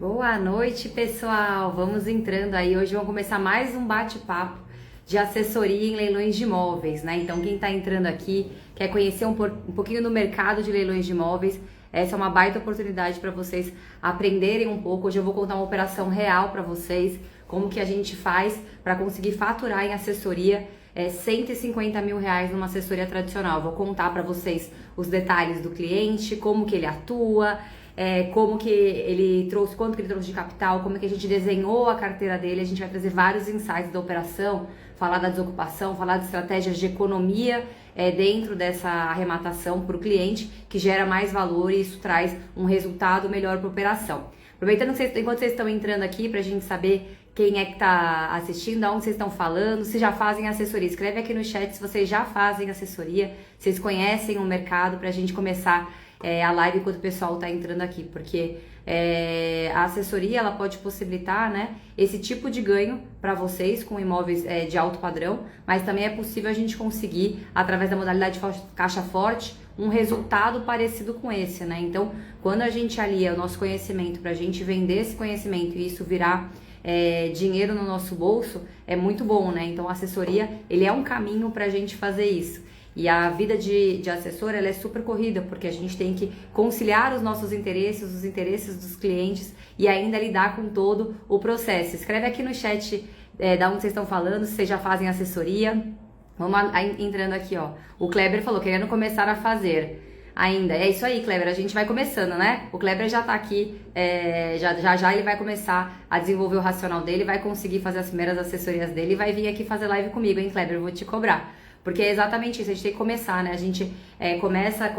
Boa noite, pessoal! Vamos entrando aí. Hoje vamos começar mais um bate-papo de assessoria em leilões de imóveis, né? Então, quem está entrando aqui, quer conhecer um pouquinho do mercado de leilões de imóveis, essa é uma baita oportunidade para vocês aprenderem um pouco. Hoje eu vou contar uma operação real para vocês, como que a gente faz para conseguir faturar em assessoria 150 mil reais numa assessoria tradicional. Vou contar para vocês os detalhes do cliente, como que ele atua, como que ele trouxe, quanto que ele trouxe de capital, como que a gente desenhou a carteira dele. A gente vai trazer vários insights da operação, falar da desocupação, falar de estratégias de economia dentro dessa arrematação para o cliente, que gera mais valor e isso traz um resultado melhor para a operação. Aproveitando que enquanto vocês estão entrando aqui, para a gente saber quem é que está assistindo, de onde vocês estão falando, se já fazem assessoria. Escreve aqui no chat se vocês já fazem assessoria, vocês conhecem o mercado, para a gente começar a live enquanto o pessoal está entrando aqui, porque a assessoria ela pode possibilitar, né, esse tipo de ganho para vocês com imóveis de alto padrão, mas também é possível a gente conseguir, através da modalidade caixa forte, um resultado parecido com esse, né? Então, quando a gente alia o nosso conhecimento para a gente vender esse conhecimento e isso virar dinheiro no nosso bolso, é muito bom, né? Então, a assessoria, ele é um caminho para a gente fazer isso. E a vida de assessor, ela é super corrida, porque a gente tem que conciliar os nossos interesses, os interesses dos clientes e ainda lidar com todo o processo. Escreve aqui no chat da onde vocês estão falando, se vocês já fazem assessoria. Vamos entrando aqui, ó. O Kleber falou, querendo começar a fazer ainda. É isso aí, Kleber, a gente vai começando, né? O Kleber já tá aqui, já ele vai começar a desenvolver o racional dele, vai conseguir fazer as primeiras assessorias dele e vai vir aqui fazer live comigo, hein, Kleber? Eu vou te cobrar. Porque é exatamente isso, a gente tem que começar, né? A gente começa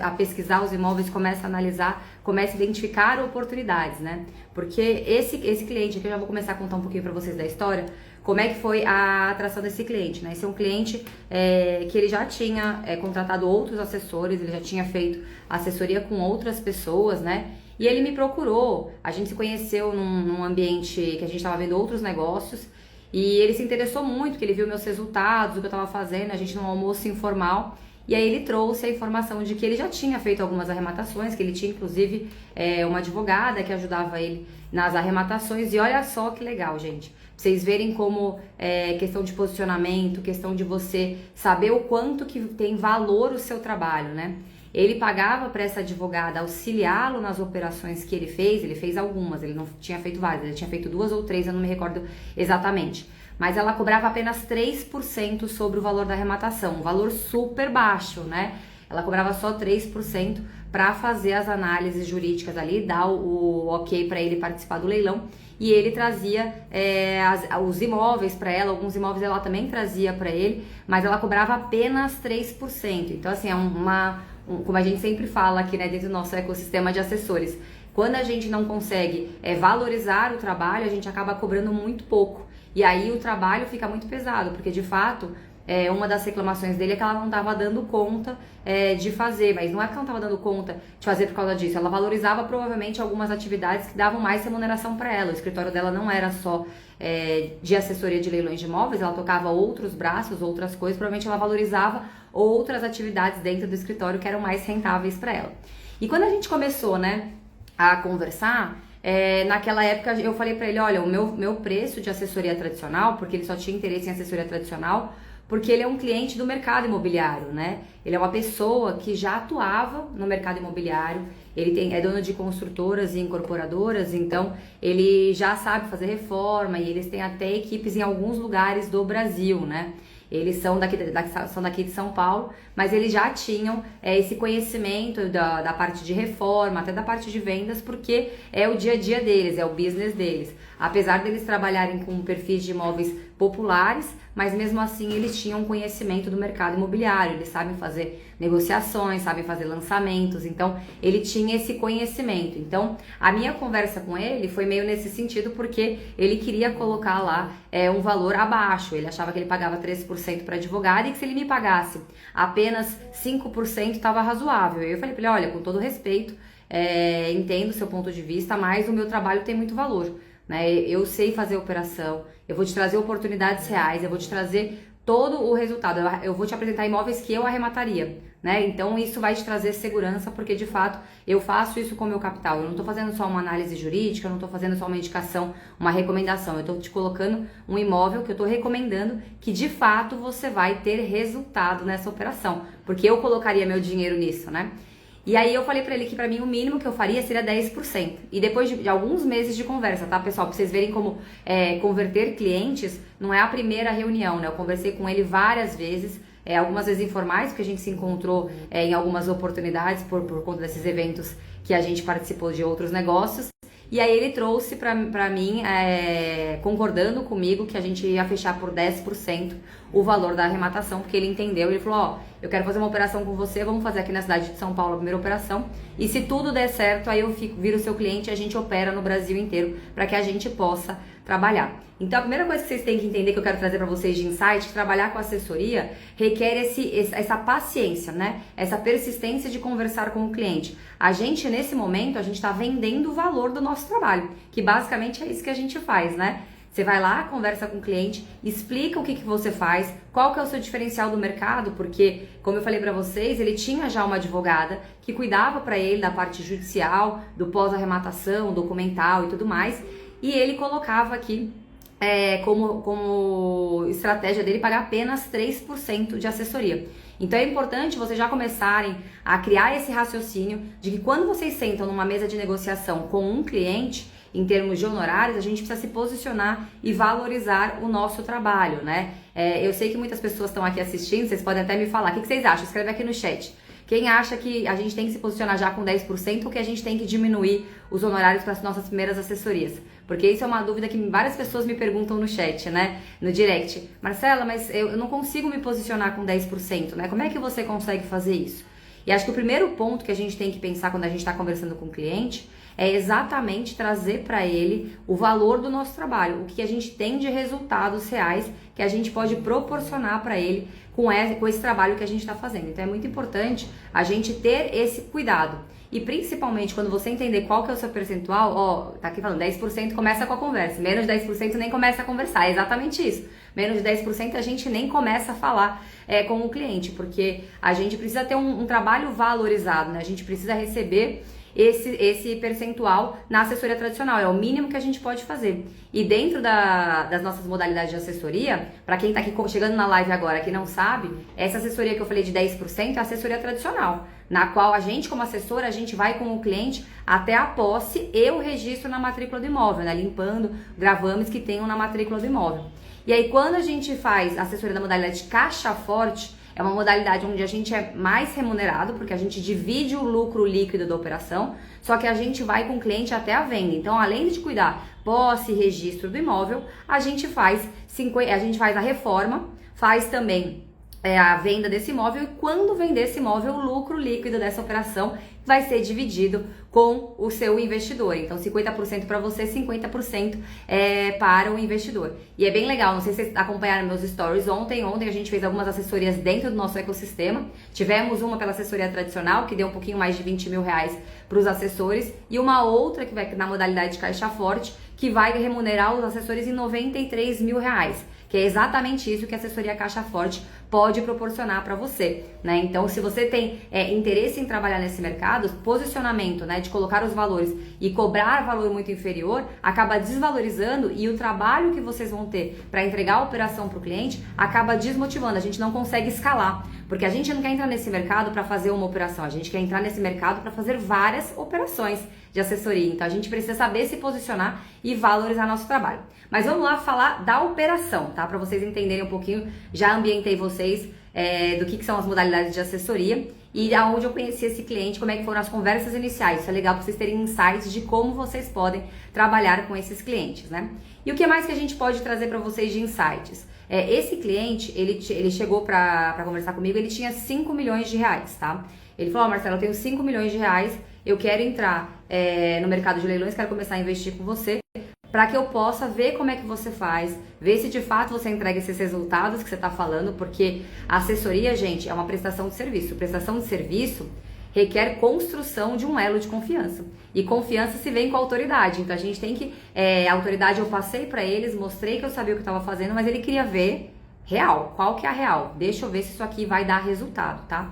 a pesquisar os imóveis, começa a analisar, começa a identificar oportunidades, né? Porque esse cliente aqui, eu já vou começar a contar um pouquinho pra vocês da história, como é que foi a atração desse cliente, né? Esse é um cliente que ele já tinha contratado outros assessores, ele já tinha feito assessoria com outras pessoas, né? E ele me procurou, a gente se conheceu num ambiente que a gente estava vendo outros negócios, e ele se interessou muito, porque ele viu meus resultados, o que eu estava fazendo, a gente num almoço informal, e aí ele trouxe a informação de que ele já tinha feito algumas arrematações, que ele tinha inclusive uma advogada que ajudava ele nas arrematações, e olha só que legal, gente. Pra vocês verem como questão de posicionamento, questão de você saber o quanto que tem valor o seu trabalho, né? Ele pagava para essa advogada auxiliá-lo nas operações que ele fez algumas, ele não tinha feito várias, ele tinha feito 2 ou 3, eu não me recordo exatamente. Mas ela cobrava apenas 3% sobre o valor da arrematação, um valor super baixo, né? Ela cobrava só 3% para fazer as análises jurídicas ali, dar o ok para ele participar do leilão. E ele trazia os imóveis para ela, alguns imóveis ela também trazia para ele, mas ela cobrava apenas 3%. Então, assim, como a gente sempre fala aqui, né, dentro do nosso ecossistema de assessores, quando a gente não consegue valorizar o trabalho, a gente acaba cobrando muito pouco. E aí o trabalho fica muito pesado, porque de fato, uma das reclamações dele é que ela não estava dando conta de fazer, mas não é que ela não estava dando conta de fazer por causa disso, ela valorizava provavelmente algumas atividades que davam mais remuneração para ela. O escritório dela não era só de assessoria de leilões de imóveis, ela tocava outros braços, outras coisas, provavelmente ela valorizava outras atividades dentro do escritório que eram mais rentáveis para ela. E quando a gente começou, né, a conversar, naquela época eu falei para ele, olha, o meu preço de assessoria tradicional, porque ele só tinha interesse em assessoria tradicional, porque ele é um cliente do mercado imobiliário, né? Ele é uma pessoa que já atuava no mercado imobiliário, ele é dono de construtoras e incorporadoras, então ele já sabe fazer reforma e eles têm até equipes em alguns lugares do Brasil, né? Eles são daqui de São Paulo, mas eles já tinham esse conhecimento da parte de reforma, até da parte de vendas, porque é o dia a dia deles, é o business deles. Apesar deles trabalharem com perfis de imóveis populares, mas mesmo assim eles tinham conhecimento do mercado imobiliário, eles sabem fazer negociações, sabem fazer lançamentos, então ele tinha esse conhecimento. Então a minha conversa com ele foi meio nesse sentido, porque ele queria colocar lá um valor abaixo, ele achava que ele pagava 3% para advogado e que se ele me pagasse apenas 5% estava razoável. Eu falei para ele, olha, com todo respeito, entendo o seu ponto de vista, mas o meu trabalho tem muito valor, né? Eu sei fazer operação, eu vou te trazer oportunidades reais, eu vou te trazer todo o resultado, eu vou te apresentar imóveis que eu arremataria, né? Então isso vai te trazer segurança, porque de fato eu faço isso com o meu capital. Eu não tô fazendo só uma análise jurídica, eu não tô fazendo só uma indicação, uma recomendação. Eu tô te colocando um imóvel que eu tô recomendando que de fato você vai ter resultado nessa operação, porque eu colocaria meu dinheiro nisso, né? E aí eu falei pra ele que pra mim o mínimo que eu faria seria 10%. E depois de alguns meses de conversa, tá, pessoal? Pra vocês verem como converter clientes não é a primeira reunião, né? Eu conversei com ele várias vezes, algumas vezes informais, porque a gente se encontrou em algumas oportunidades por conta desses eventos que a gente participou de outros negócios. E aí ele trouxe pra mim, concordando comigo, que a gente ia fechar por 10% o valor da arrematação, porque ele entendeu, ele falou, ó, eu quero fazer uma operação com você, vamos fazer aqui na cidade de São Paulo a primeira operação, e se tudo der certo, aí eu viro seu cliente e a gente opera no Brasil inteiro, para que a gente possa trabalhar. Então a primeira coisa que vocês têm que entender, que eu quero trazer para vocês de insight, que trabalhar com assessoria requer essa paciência, né? Essa persistência de conversar com o cliente. A gente, nesse momento, a gente está vendendo o valor do nosso trabalho, que basicamente é isso que a gente faz, né? Você vai lá, conversa com o cliente, explica o que você faz, qual que é o seu diferencial do mercado, porque, como eu falei pra vocês, ele tinha já uma advogada que cuidava pra ele da parte judicial, do pós-arrematação, documental e tudo mais, e ele colocava aqui como estratégia dele pagar apenas 3% de assessoria. Então é importante vocês já começarem a criar esse raciocínio de que quando vocês sentam numa mesa de negociação com um cliente, em termos de honorários, a gente precisa se posicionar e valorizar o nosso trabalho, né? Eu sei que muitas pessoas estão aqui assistindo, vocês podem até me falar, o que vocês acham? Escreve aqui no chat. Quem acha que a gente tem que se posicionar já com 10% ou que a gente tem que diminuir os honorários para as nossas primeiras assessorias? Porque isso é uma dúvida que várias pessoas me perguntam no chat, né? No direct. Marcela, mas eu não consigo me posicionar com 10%, né? Como é que você consegue fazer isso? E acho que o primeiro ponto que a gente tem que pensar quando a gente está conversando com o cliente é exatamente trazer para ele o valor do nosso trabalho, o que a gente tem de resultados reais que a gente pode proporcionar para ele com esse trabalho que a gente está fazendo. Então é muito importante a gente ter esse cuidado. E principalmente quando você entender qual que é o seu percentual, ó, tá aqui falando 10% começa com a conversa, menos de 10% nem começa a conversar, é exatamente isso. Menos de 10% a gente nem começa a falar com o cliente, porque a gente precisa ter um trabalho valorizado, né? A gente precisa receber esse percentual na assessoria tradicional, é o mínimo que a gente pode fazer. E dentro das nossas modalidades de assessoria, para quem tá aqui chegando na live agora que não sabe, essa assessoria que eu falei de 10% é a assessoria tradicional, na qual a gente como assessora, a gente vai com o cliente até a posse e o registro na matrícula do imóvel, né? Limpando gravames que tenham na matrícula do imóvel. E aí quando a gente faz a assessoria da modalidade caixa forte, é uma modalidade onde a gente é mais remunerado, porque a gente divide o lucro líquido da operação, só que a gente vai com o cliente até a venda. Então, além de cuidar posse e registro do imóvel, a gente faz a reforma, faz também a venda desse imóvel, e quando vender esse imóvel, o lucro líquido dessa operação vai ser dividido com o seu investidor. Então, 50% para você, 50% para o investidor. E é bem legal, não sei se vocês acompanharam meus stories ontem. Ontem a gente fez algumas assessorias dentro do nosso ecossistema. Tivemos uma pela assessoria tradicional, que deu um pouquinho mais de 20 mil reais para os assessores, e uma outra que vai na modalidade de caixa forte, que vai remunerar os assessores em 93 mil reais. Que é exatamente isso que a assessoria Caixa Forte pode proporcionar para você, né? Então, se você tem interesse em trabalhar nesse mercado, posicionamento, né, de colocar os valores e cobrar valor muito inferior, acaba desvalorizando, e o trabalho que vocês vão ter para entregar a operação para o cliente acaba desmotivando. A gente não consegue escalar, porque a gente não quer entrar nesse mercado para fazer uma operação, a gente quer entrar nesse mercado para fazer várias operações de assessoria. Então, a gente precisa saber se posicionar e valorizar nosso trabalho. Mas vamos lá falar da operação, tá? Para vocês entenderem um pouquinho, já ambientei vocês do que são as modalidades de assessoria e aonde eu conheci esse cliente, como é que foram as conversas iniciais. Isso é legal para vocês terem insights de como vocês podem trabalhar com esses clientes, né? E o que mais que a gente pode trazer para vocês de insights? Esse cliente, ele chegou para conversar comigo, ele tinha 5 milhões de reais, tá? Ele falou, Marcelo, eu tenho 5 milhões de reais, eu quero entrar no mercado de leilões, quero começar a investir com você, para que eu possa ver como é que você faz, ver se de fato você entrega esses resultados que você está falando, porque a assessoria, gente, é uma prestação de serviço. Prestação de serviço requer construção de um elo de confiança. E confiança se vem com a autoridade. Então a gente tem que... a autoridade eu passei para eles, mostrei que eu sabia o que eu estava fazendo, mas ele queria ver real. Qual que é a real? Deixa eu ver se isso aqui vai dar resultado, tá?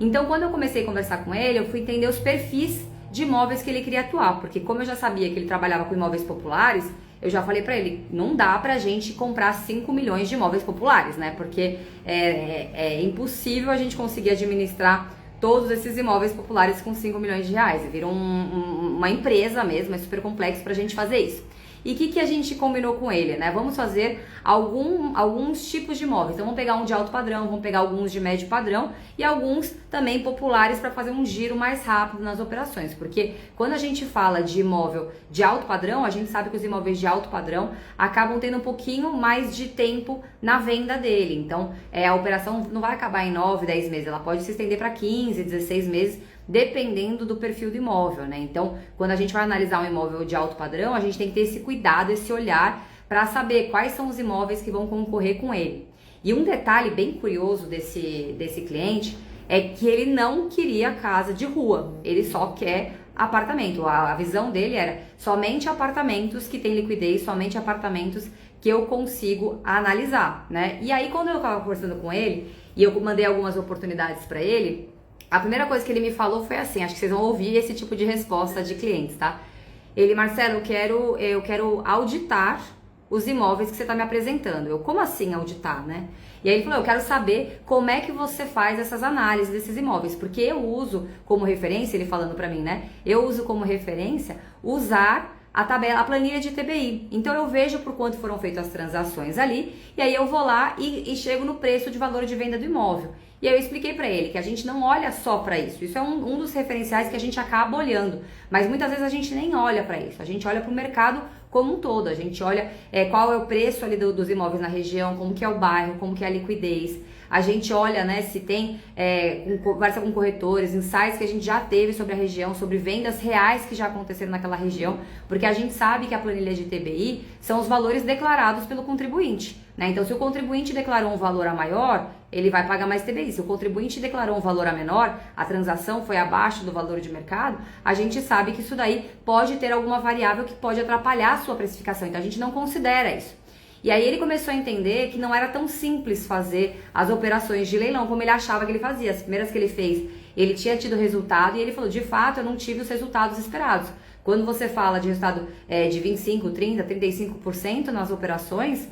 Então, quando eu comecei a conversar com ele, eu fui entender os perfis de imóveis que ele queria atuar, porque como eu já sabia que ele trabalhava com imóveis populares, eu já falei pra ele, não dá pra gente comprar 5 milhões de imóveis populares, né? Porque é impossível a gente conseguir administrar todos esses imóveis populares com 5 milhões de reais. Vira uma empresa mesmo, é super complexo pra gente fazer isso. E o que a gente combinou com ele, né? Vamos fazer alguns tipos de imóveis. Então vamos pegar um de alto padrão, vamos pegar alguns de médio padrão e alguns também populares para fazer um giro mais rápido nas operações. Porque quando a gente fala de imóvel de alto padrão, a gente sabe que os imóveis de alto padrão acabam tendo um pouquinho mais de tempo na venda dele. Então a operação não vai acabar em 9, 10 meses, ela pode se estender para 15, 16 meses, dependendo do perfil do imóvel, né? Então, quando a gente vai analisar um imóvel de alto padrão, a gente tem que ter esse cuidado, esse olhar para saber quais são os imóveis que vão concorrer com ele. E um detalhe bem curioso desse cliente é que ele não queria casa de rua, ele só quer apartamento. A visão dele era somente apartamentos que têm liquidez, somente apartamentos que eu consigo analisar, né? E aí, quando eu estava conversando com ele e eu mandei algumas oportunidades para ele, a primeira coisa que ele me falou foi assim, acho que vocês vão ouvir esse tipo de resposta de clientes, tá? Ele, Marcelo, eu quero auditar os imóveis que você está me apresentando. Eu, como assim auditar, né? E aí ele falou, eu quero saber como é que você faz essas análises desses imóveis, porque eu uso como referência, ele falando pra mim, né? Eu uso como referência usar a planilha de TBI. Então eu vejo por quanto foram feitas as transações ali, e aí eu vou lá e chego no preço de valor de venda do imóvel. E aí eu expliquei pra ele que a gente não olha só pra isso. Isso é um dos referenciais que a gente acaba olhando. Mas muitas vezes a gente nem olha pra isso. A gente olha pro mercado como um todo. A gente olha qual é o preço ali dos imóveis na região, como que é o bairro, como que é a liquidez. A gente olha, né, se tem conversa com corretores, insights que a gente já teve sobre a região, sobre vendas reais que já aconteceram naquela região, porque a gente sabe que a planilha de TBI são os valores declarados pelo contribuinte, né? Então, se o contribuinte declarou um valor a maior, ele vai pagar mais TBI. Se o contribuinte declarou um valor a menor, a transação foi abaixo do valor de mercado, a gente sabe que isso daí pode ter alguma variável que pode atrapalhar a sua precificação. Então, a gente não considera isso. E aí ele começou a entender que não era tão simples fazer as operações de leilão como ele achava que ele fazia. As primeiras que ele fez, ele tinha tido resultado e ele falou, de fato, eu não tive os resultados esperados. Quando você fala de resultado de 25, 30, 35% nas operações,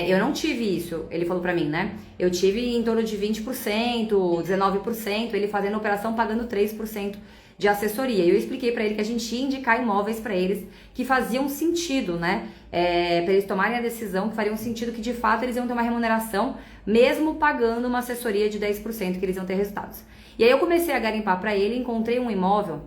eu não tive isso, ele falou pra mim, né? Eu tive em torno de 20%, 19%, ele fazendo operação pagando 3% de assessoria. E eu expliquei pra ele que a gente ia indicar imóveis pra eles que faziam sentido, né? Pra eles tomarem a decisão, que fariam sentido, que de fato eles iam ter uma remuneração, mesmo pagando uma assessoria de 10%, que eles iam ter resultados. E aí eu comecei a garimpar pra ele, encontrei um imóvel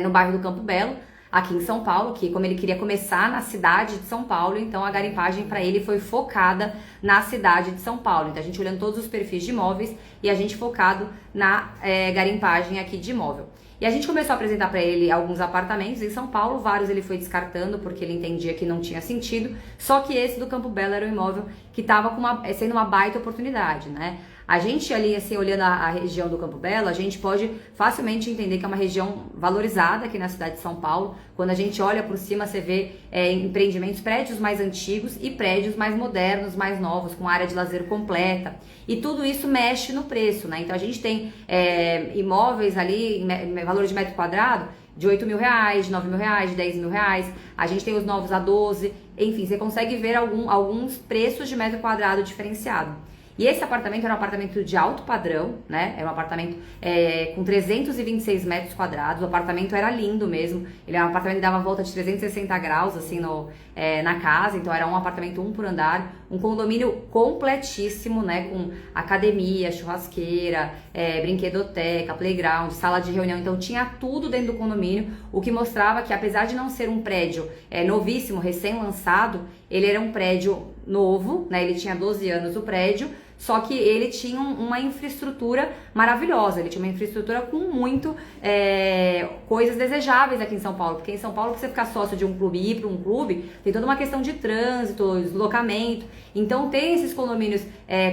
no bairro do Campo Belo, aqui em São Paulo, que como ele queria começar na cidade de São Paulo, então a garimpagem para ele foi focada na cidade de São Paulo. Então a gente olhando todos os perfis de imóveis e a gente focado na garimpagem aqui de imóvel. E a gente começou a apresentar para ele alguns apartamentos em São Paulo, vários ele foi descartando porque ele entendia que não tinha sentido, só que esse do Campo Belo era um imóvel que estava sendo uma baita oportunidade, né? A gente ali, assim, olhando a região do Campo Belo, a gente pode facilmente entender que é uma região valorizada aqui na cidade de São Paulo. Quando a gente olha por cima, você vê empreendimentos, prédios mais antigos e prédios mais modernos, mais novos, com área de lazer completa. E tudo isso mexe no preço, né? Então a gente tem imóveis ali, valor de metro quadrado, de 8 mil reais, de 9 mil reais, de 10 mil reais. A gente tem os novos a 12. Enfim, você consegue ver alguns preços de metro quadrado diferenciado. E esse apartamento era um apartamento de alto padrão, né? Era um apartamento com 326 metros quadrados. O apartamento era lindo mesmo. Ele era um apartamento que dava a volta de 360 graus, assim, na casa. Então, era um apartamento 1 por andar. Um condomínio completíssimo, né? Com academia, churrasqueira, brinquedoteca, playground, sala de reunião. Então, tinha tudo dentro do condomínio. O que mostrava que, apesar de não ser um prédio novíssimo, recém-lançado, ele era um prédio novo, né? Ele tinha 12 anos o prédio, só que ele tinha uma infraestrutura maravilhosa, ele tinha uma infraestrutura com muito coisas desejáveis aqui em São Paulo, porque em São Paulo, pra você ficar sócio de um clube e ir para um clube, tem toda uma questão de trânsito, deslocamento. Então tem esses condomínios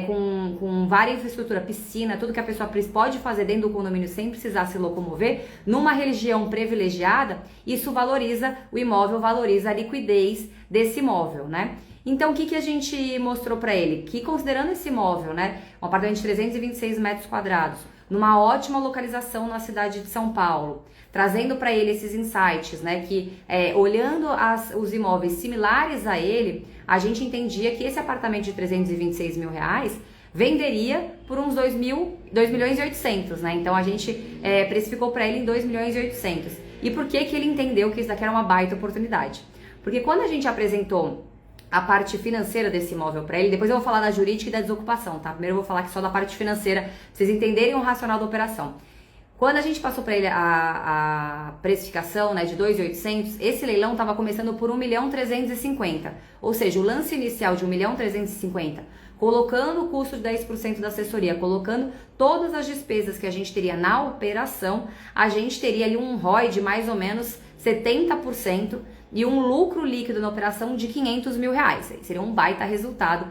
com várias infraestrutura, piscina, tudo que a pessoa pode fazer dentro do condomínio sem precisar se locomover, numa região privilegiada, isso valoriza o imóvel, valoriza a liquidez desse imóvel, né? Então, o que a gente mostrou pra ele? Que considerando esse imóvel, né, um apartamento de 326 metros quadrados, numa ótima localização na cidade de São Paulo, trazendo para ele esses insights, né, que olhando os imóveis similares a ele, a gente entendia que esse apartamento de 326 mil reais venderia por uns 2 milhões e 800, né? Então a gente precificou para ele em 2 milhões e 800. E por que que ele entendeu que isso daqui era uma baita oportunidade? Porque quando a gente apresentou a parte financeira desse imóvel para ele, depois eu vou falar da jurídica e da desocupação, tá? Primeiro eu vou falar aqui só da parte financeira, pra vocês entenderem o racional da operação. Quando a gente passou para ele a precificação, né, de 2.800, esse leilão estava começando por 1.350.000, ou seja, o lance inicial de 1.350.000, colocando o custo de 10% da assessoria, colocando todas as despesas que a gente teria na operação, a gente teria ali um ROI de mais ou menos 70% e um lucro líquido na operação de 500 mil reais. Seria um baita resultado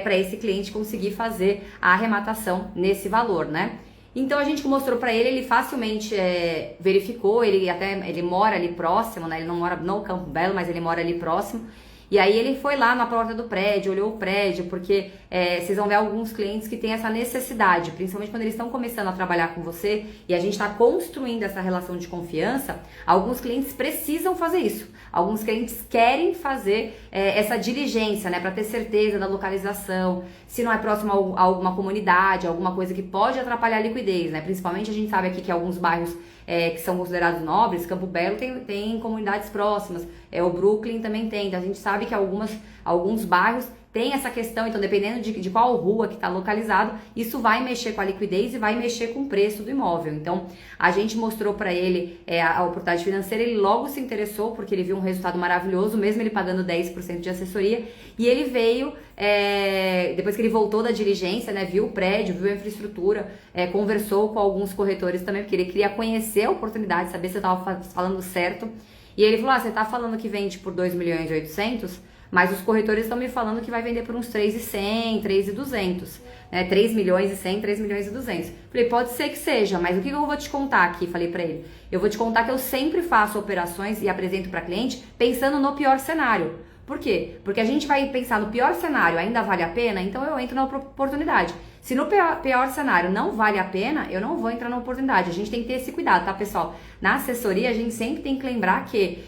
para esse cliente conseguir fazer a arrematação nesse valor, né? Então a gente mostrou para ele, ele facilmente verificou, ele mora ali próximo, né? Ele não mora no Campo Belo, mas ele mora ali próximo. E aí ele foi lá na porta do prédio, olhou o prédio, porque vocês vão ver alguns clientes que têm essa necessidade, principalmente quando eles estão começando a trabalhar com você e a gente está construindo essa relação de confiança, alguns clientes precisam fazer isso. Alguns clientes querem fazer essa diligência, né, para ter certeza da localização, se não é próximo a alguma comunidade, alguma coisa que pode atrapalhar a liquidez, né? Principalmente a gente sabe aqui que alguns bairros que são considerados nobres, Campo Belo tem comunidades próximas, o Brooklyn também tem, então a gente sabe que alguns bairros tem essa questão, então dependendo de qual rua que está localizado, isso vai mexer com a liquidez e vai mexer com o preço do imóvel. Então a gente mostrou para ele a oportunidade financeira, ele logo se interessou porque ele viu um resultado maravilhoso, mesmo ele pagando 10% de assessoria, e ele veio, depois que ele voltou da diligência, né, viu o prédio, viu a infraestrutura, conversou com alguns corretores também, porque ele queria conhecer a oportunidade, saber se eu estava falando certo, e ele falou, você está falando que vende por 2 milhões e 800, mas os corretores estão me falando que vai vender por uns 3.100, 3.200, né? 3 milhões e 100, 3 milhões e 200. Falei, pode ser que seja, mas o que eu vou te contar aqui? Falei pra ele, eu vou te contar que eu sempre faço operações e apresento pra cliente pensando no pior cenário. Por quê? Porque a gente vai pensar no pior cenário, ainda vale a pena? Então eu entro na oportunidade. Se no pior cenário não vale a pena, eu não vou entrar na oportunidade. A gente tem que ter esse cuidado, tá, pessoal? Na assessoria, a gente sempre tem que lembrar que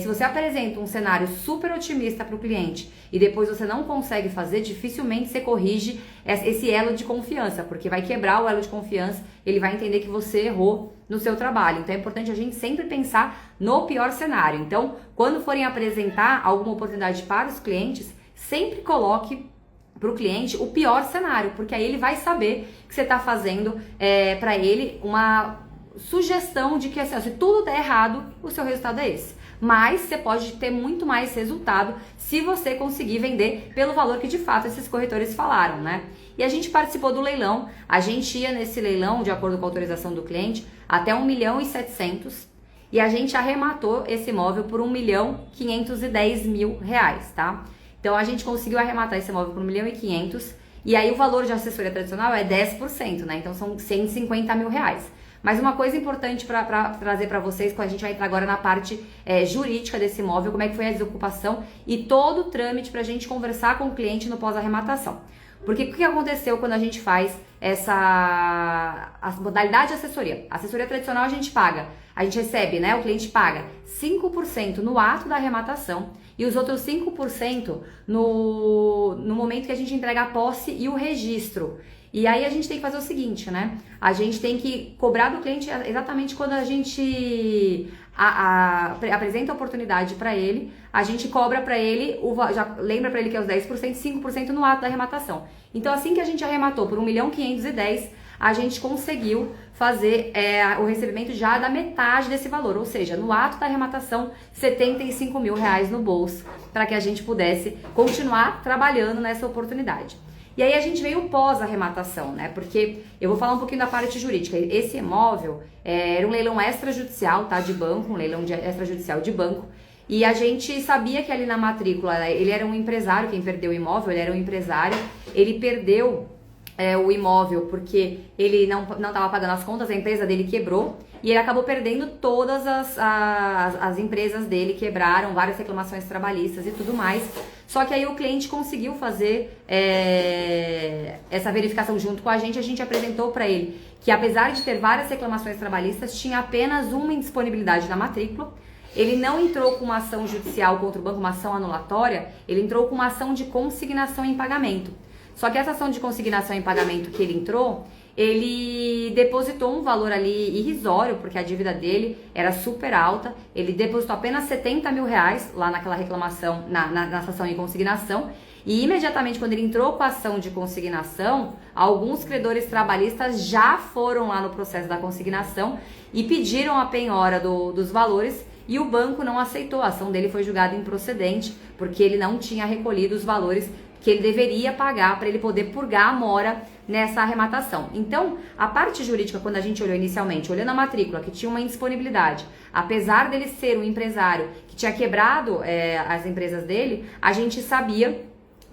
se você apresenta um cenário super otimista para o cliente e depois você não consegue fazer, dificilmente você corrige esse elo de confiança, porque vai quebrar o elo de confiança, ele vai entender que você errou no seu trabalho. Então é importante a gente sempre pensar no pior cenário. Então, quando forem apresentar alguma oportunidade para os clientes, sempre coloque para o cliente o pior cenário, porque aí ele vai saber que você está fazendo para ele uma sugestão de que assim, se tudo der errado, o seu resultado é esse. Mas você pode ter muito mais resultado se você conseguir vender pelo valor que de fato esses corretores falaram, né? E a gente participou do leilão, a gente ia nesse leilão, de acordo com a autorização do cliente, até 1.700.000 e a gente arrematou esse imóvel por 1.510.000 reais, tá? Então a gente conseguiu arrematar esse imóvel por 1.500.000 e aí o valor de assessoria tradicional é 10%, né? Então são 150 mil reais. Mas uma coisa importante para trazer para vocês, quando a gente vai entrar agora na parte jurídica desse imóvel, como é que foi a desocupação e todo o trâmite para a gente conversar com o cliente no pós-arrematação. Porque o que aconteceu quando a gente faz a modalidade de assessoria? A assessoria tradicional a gente recebe, né? O cliente paga 5% no ato da arrematação e os outros 5% no momento que a gente entrega a posse e o registro. E aí a gente tem que fazer o seguinte, né? A gente tem que cobrar do cliente exatamente quando a gente apresenta a oportunidade para ele, a gente cobra para ele, já lembra para ele que é os 10%, 5% no ato da arrematação. Então assim que a gente arrematou por 1.510.000, a gente conseguiu fazer o recebimento já da metade desse valor, ou seja, no ato da arrematação, 75 mil reais no bolso, para que a gente pudesse continuar trabalhando nessa oportunidade. E aí a gente veio pós-arrematação, né? Porque eu vou falar um pouquinho da parte jurídica. Esse imóvel era um leilão extrajudicial, tá? De banco, um leilão extrajudicial de banco. E a gente sabia que ali na matrícula, ele era um empresário, quem perdeu o imóvel, ele era um empresário, ele perdeu o imóvel porque ele não estava pagando as contas, a empresa dele quebrou e ele acabou perdendo todas as empresas dele, quebraram, várias reclamações trabalhistas e tudo mais. Só que aí o cliente conseguiu fazer essa verificação junto com a gente apresentou para ele que apesar de ter várias reclamações trabalhistas, tinha apenas uma indisponibilidade na matrícula. Ele não entrou com uma ação judicial contra o banco, uma ação anulatória, ele entrou com uma ação de consignação em pagamento. Só que essa ação de consignação em pagamento que ele entrou, ele depositou um valor ali irrisório, porque a dívida dele era super alta. Ele depositou apenas 70 mil reais lá naquela reclamação, na ação em consignação. E imediatamente quando ele entrou com a ação de consignação, alguns credores trabalhistas já foram lá no processo da consignação e pediram a penhora dos valores. E o banco não aceitou, a ação dele foi julgada improcedente, porque ele não tinha recolhido os valores que ele deveria pagar para ele poder purgar a mora nessa arrematação. Então, a parte jurídica, quando a gente olhou inicialmente, olhando a matrícula, que tinha uma indisponibilidade, apesar dele ser um empresário que tinha quebrado as empresas dele, a gente sabia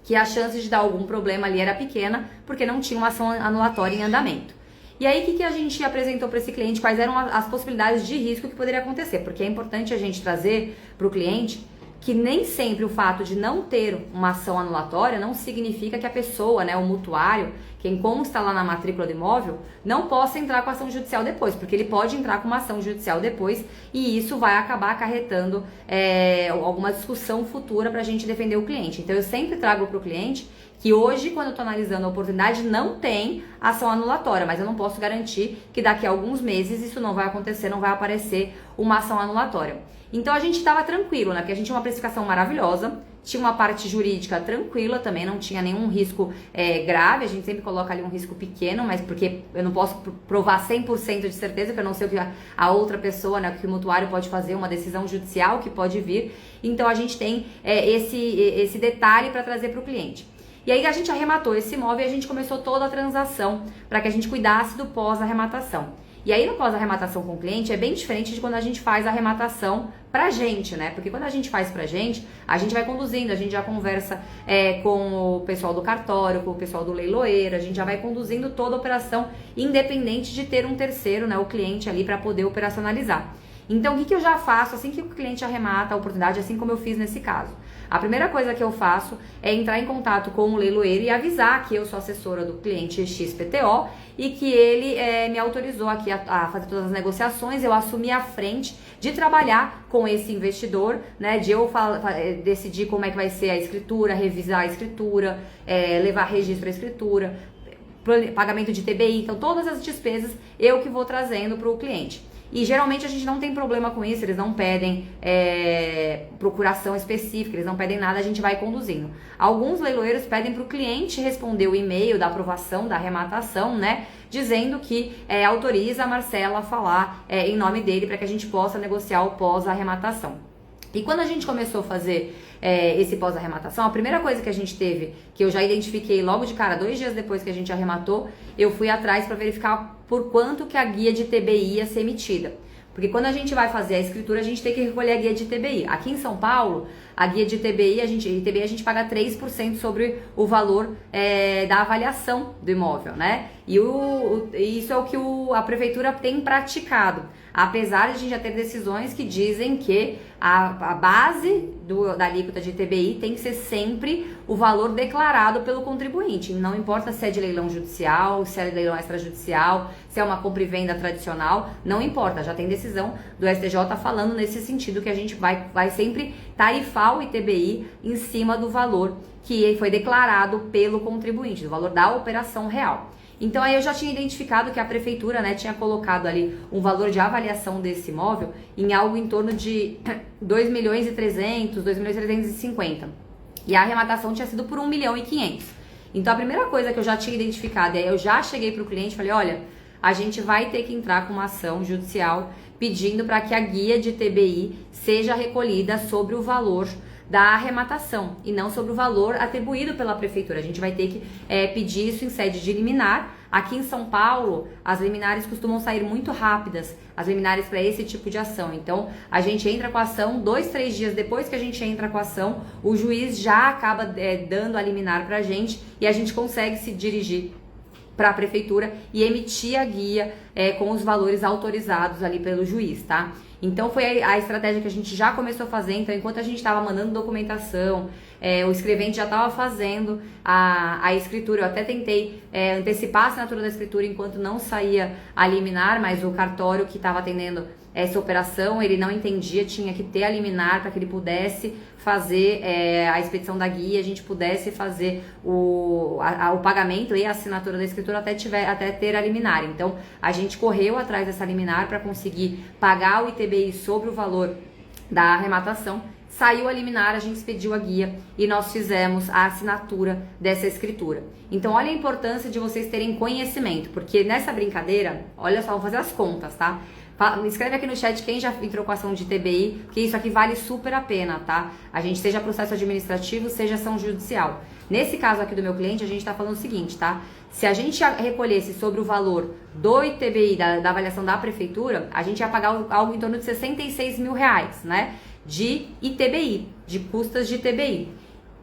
que a chance de dar algum problema ali era pequena, porque não tinha uma ação anulatória em andamento. E aí, o que a gente apresentou para esse cliente? Quais eram as possibilidades de risco que poderia acontecer? Porque é importante a gente trazer para o cliente que nem sempre o fato de não ter uma ação anulatória não significa que a pessoa, o mutuário, quem consta lá na matrícula do imóvel, não possa entrar com ação judicial depois, porque ele pode entrar com uma ação judicial depois e isso vai acabar acarretando alguma discussão futura para a gente defender o cliente. Então eu sempre trago para o cliente que hoje, quando eu estou analisando a oportunidade, não tem ação anulatória, mas eu não posso garantir que daqui a alguns meses isso não vai acontecer, não vai aparecer uma ação anulatória. Então a gente estava tranquilo, né? Porque a gente tinha uma precificação maravilhosa, tinha uma parte jurídica tranquila também, não tinha nenhum risco grave, a gente sempre coloca ali um risco pequeno, mas porque eu não posso provar 100% de certeza, que eu não sei o que a outra pessoa, né, o que o mutuário pode fazer, uma decisão judicial que pode vir. Então a gente tem esse detalhe para trazer para o cliente. E aí a gente arrematou esse imóvel e a gente começou toda a transação para que a gente cuidasse do pós-arrematação. E aí no pós-arrematação com o cliente é bem diferente de quando a gente faz a arrematação pra gente, né? Porque quando a gente faz pra gente, a gente vai conduzindo, a gente já conversa com o pessoal do cartório, com o pessoal do leiloeiro, a gente já vai conduzindo toda a operação independente de ter um terceiro, né, o cliente ali para poder operacionalizar. Então o que eu já faço assim que o cliente arremata a oportunidade, assim como eu fiz nesse caso? A primeira coisa que eu faço é entrar em contato com o leiloeiro e avisar que eu sou assessora do cliente XPTO e que ele me autorizou aqui a fazer todas as negociações, eu assumi a frente de trabalhar com esse investidor, né, de eu decidir como é que vai ser a escritura, revisar a escritura, levar registro à escritura, pagamento de TBI, então todas as despesas eu que vou trazendo para o cliente. E geralmente a gente não tem problema com isso, eles não pedem procuração específica, eles não pedem nada, a gente vai conduzindo. Alguns leiloeiros pedem para o cliente responder o e-mail da aprovação, da arrematação, né? Dizendo que autoriza a Marcela a falar em nome dele para que a gente possa negociar o pós-arrematação. E quando a gente começou a fazer esse pós-arrematação, a primeira coisa que a gente teve, que eu já identifiquei logo de cara, 2 dias depois que a gente arrematou, eu fui atrás para verificar por quanto que a guia de TBI ia ser emitida. Porque quando a gente vai fazer a escritura, a gente tem que recolher a guia de TBI. Aqui em São Paulo, a guia de TBI, a gente paga 3% sobre o valor da avaliação do imóvel, né? E isso é o que a prefeitura tem praticado. Apesar de a gente já ter decisões que dizem que a base da alíquota de TBI tem que ser sempre o valor declarado pelo contribuinte. Não importa se é de leilão judicial, se é de leilão extrajudicial, se é uma compra e venda tradicional, não importa. Já tem decisão do STJ falando nesse sentido que a gente vai sempre tarifar o ITBI em cima do valor que foi declarado pelo contribuinte, do valor da operação real. Então aí eu já tinha identificado que a prefeitura, né, tinha colocado ali um valor de avaliação desse imóvel em algo em torno de 2.300.000, 2.350.000. E a arrematação tinha sido por 1.500.000. Então a primeira coisa que eu já tinha identificado, e aí eu já cheguei para o cliente e falei, olha, a gente vai ter que entrar com uma ação judicial pedindo para que a guia de TBI seja recolhida sobre o valor da arrematação e não sobre o valor atribuído pela prefeitura. A gente vai ter que pedir isso em sede de liminar. Aqui em São Paulo, as liminares costumam sair muito rápidas, as liminares para esse tipo de ação. Então, a gente entra com a ação, 2, 3 dias depois que a gente entra com a ação, o juiz já acaba dando a liminar para a gente e a gente consegue se dirigir para a prefeitura e emitir a guia com os valores autorizados ali pelo juiz, tá? Então foi a estratégia que a gente já começou a fazer. Então, enquanto a gente estava mandando documentação, o escrevente já estava fazendo a escritura. Eu até tentei antecipar a assinatura da escritura enquanto não saía a liminar, mas o cartório que estava atendendo essa operação, ele não entendia, tinha que ter a liminar para que ele pudesse fazer a expedição da guia, a gente pudesse fazer o pagamento e a assinatura da escritura até ter a liminar. Então, a gente correu atrás dessa liminar para conseguir pagar o ITBI sobre o valor da arrematação. Saiu a liminar, a gente expediu a guia e nós fizemos a assinatura dessa escritura. Então, olha a importância de vocês terem conhecimento, porque nessa brincadeira, olha só, vou fazer as contas, tá? Escreve aqui no chat quem já entrou com ação de ITBI, porque isso aqui vale super a pena, tá? A gente seja processo administrativo, seja ação judicial. Nesse caso aqui do meu cliente, a gente tá falando o seguinte, tá? Se a gente recolhesse sobre o valor do ITBI, da avaliação da prefeitura, a gente ia pagar algo em torno de 66 mil reais, né? De ITBI, de custas de ITBI.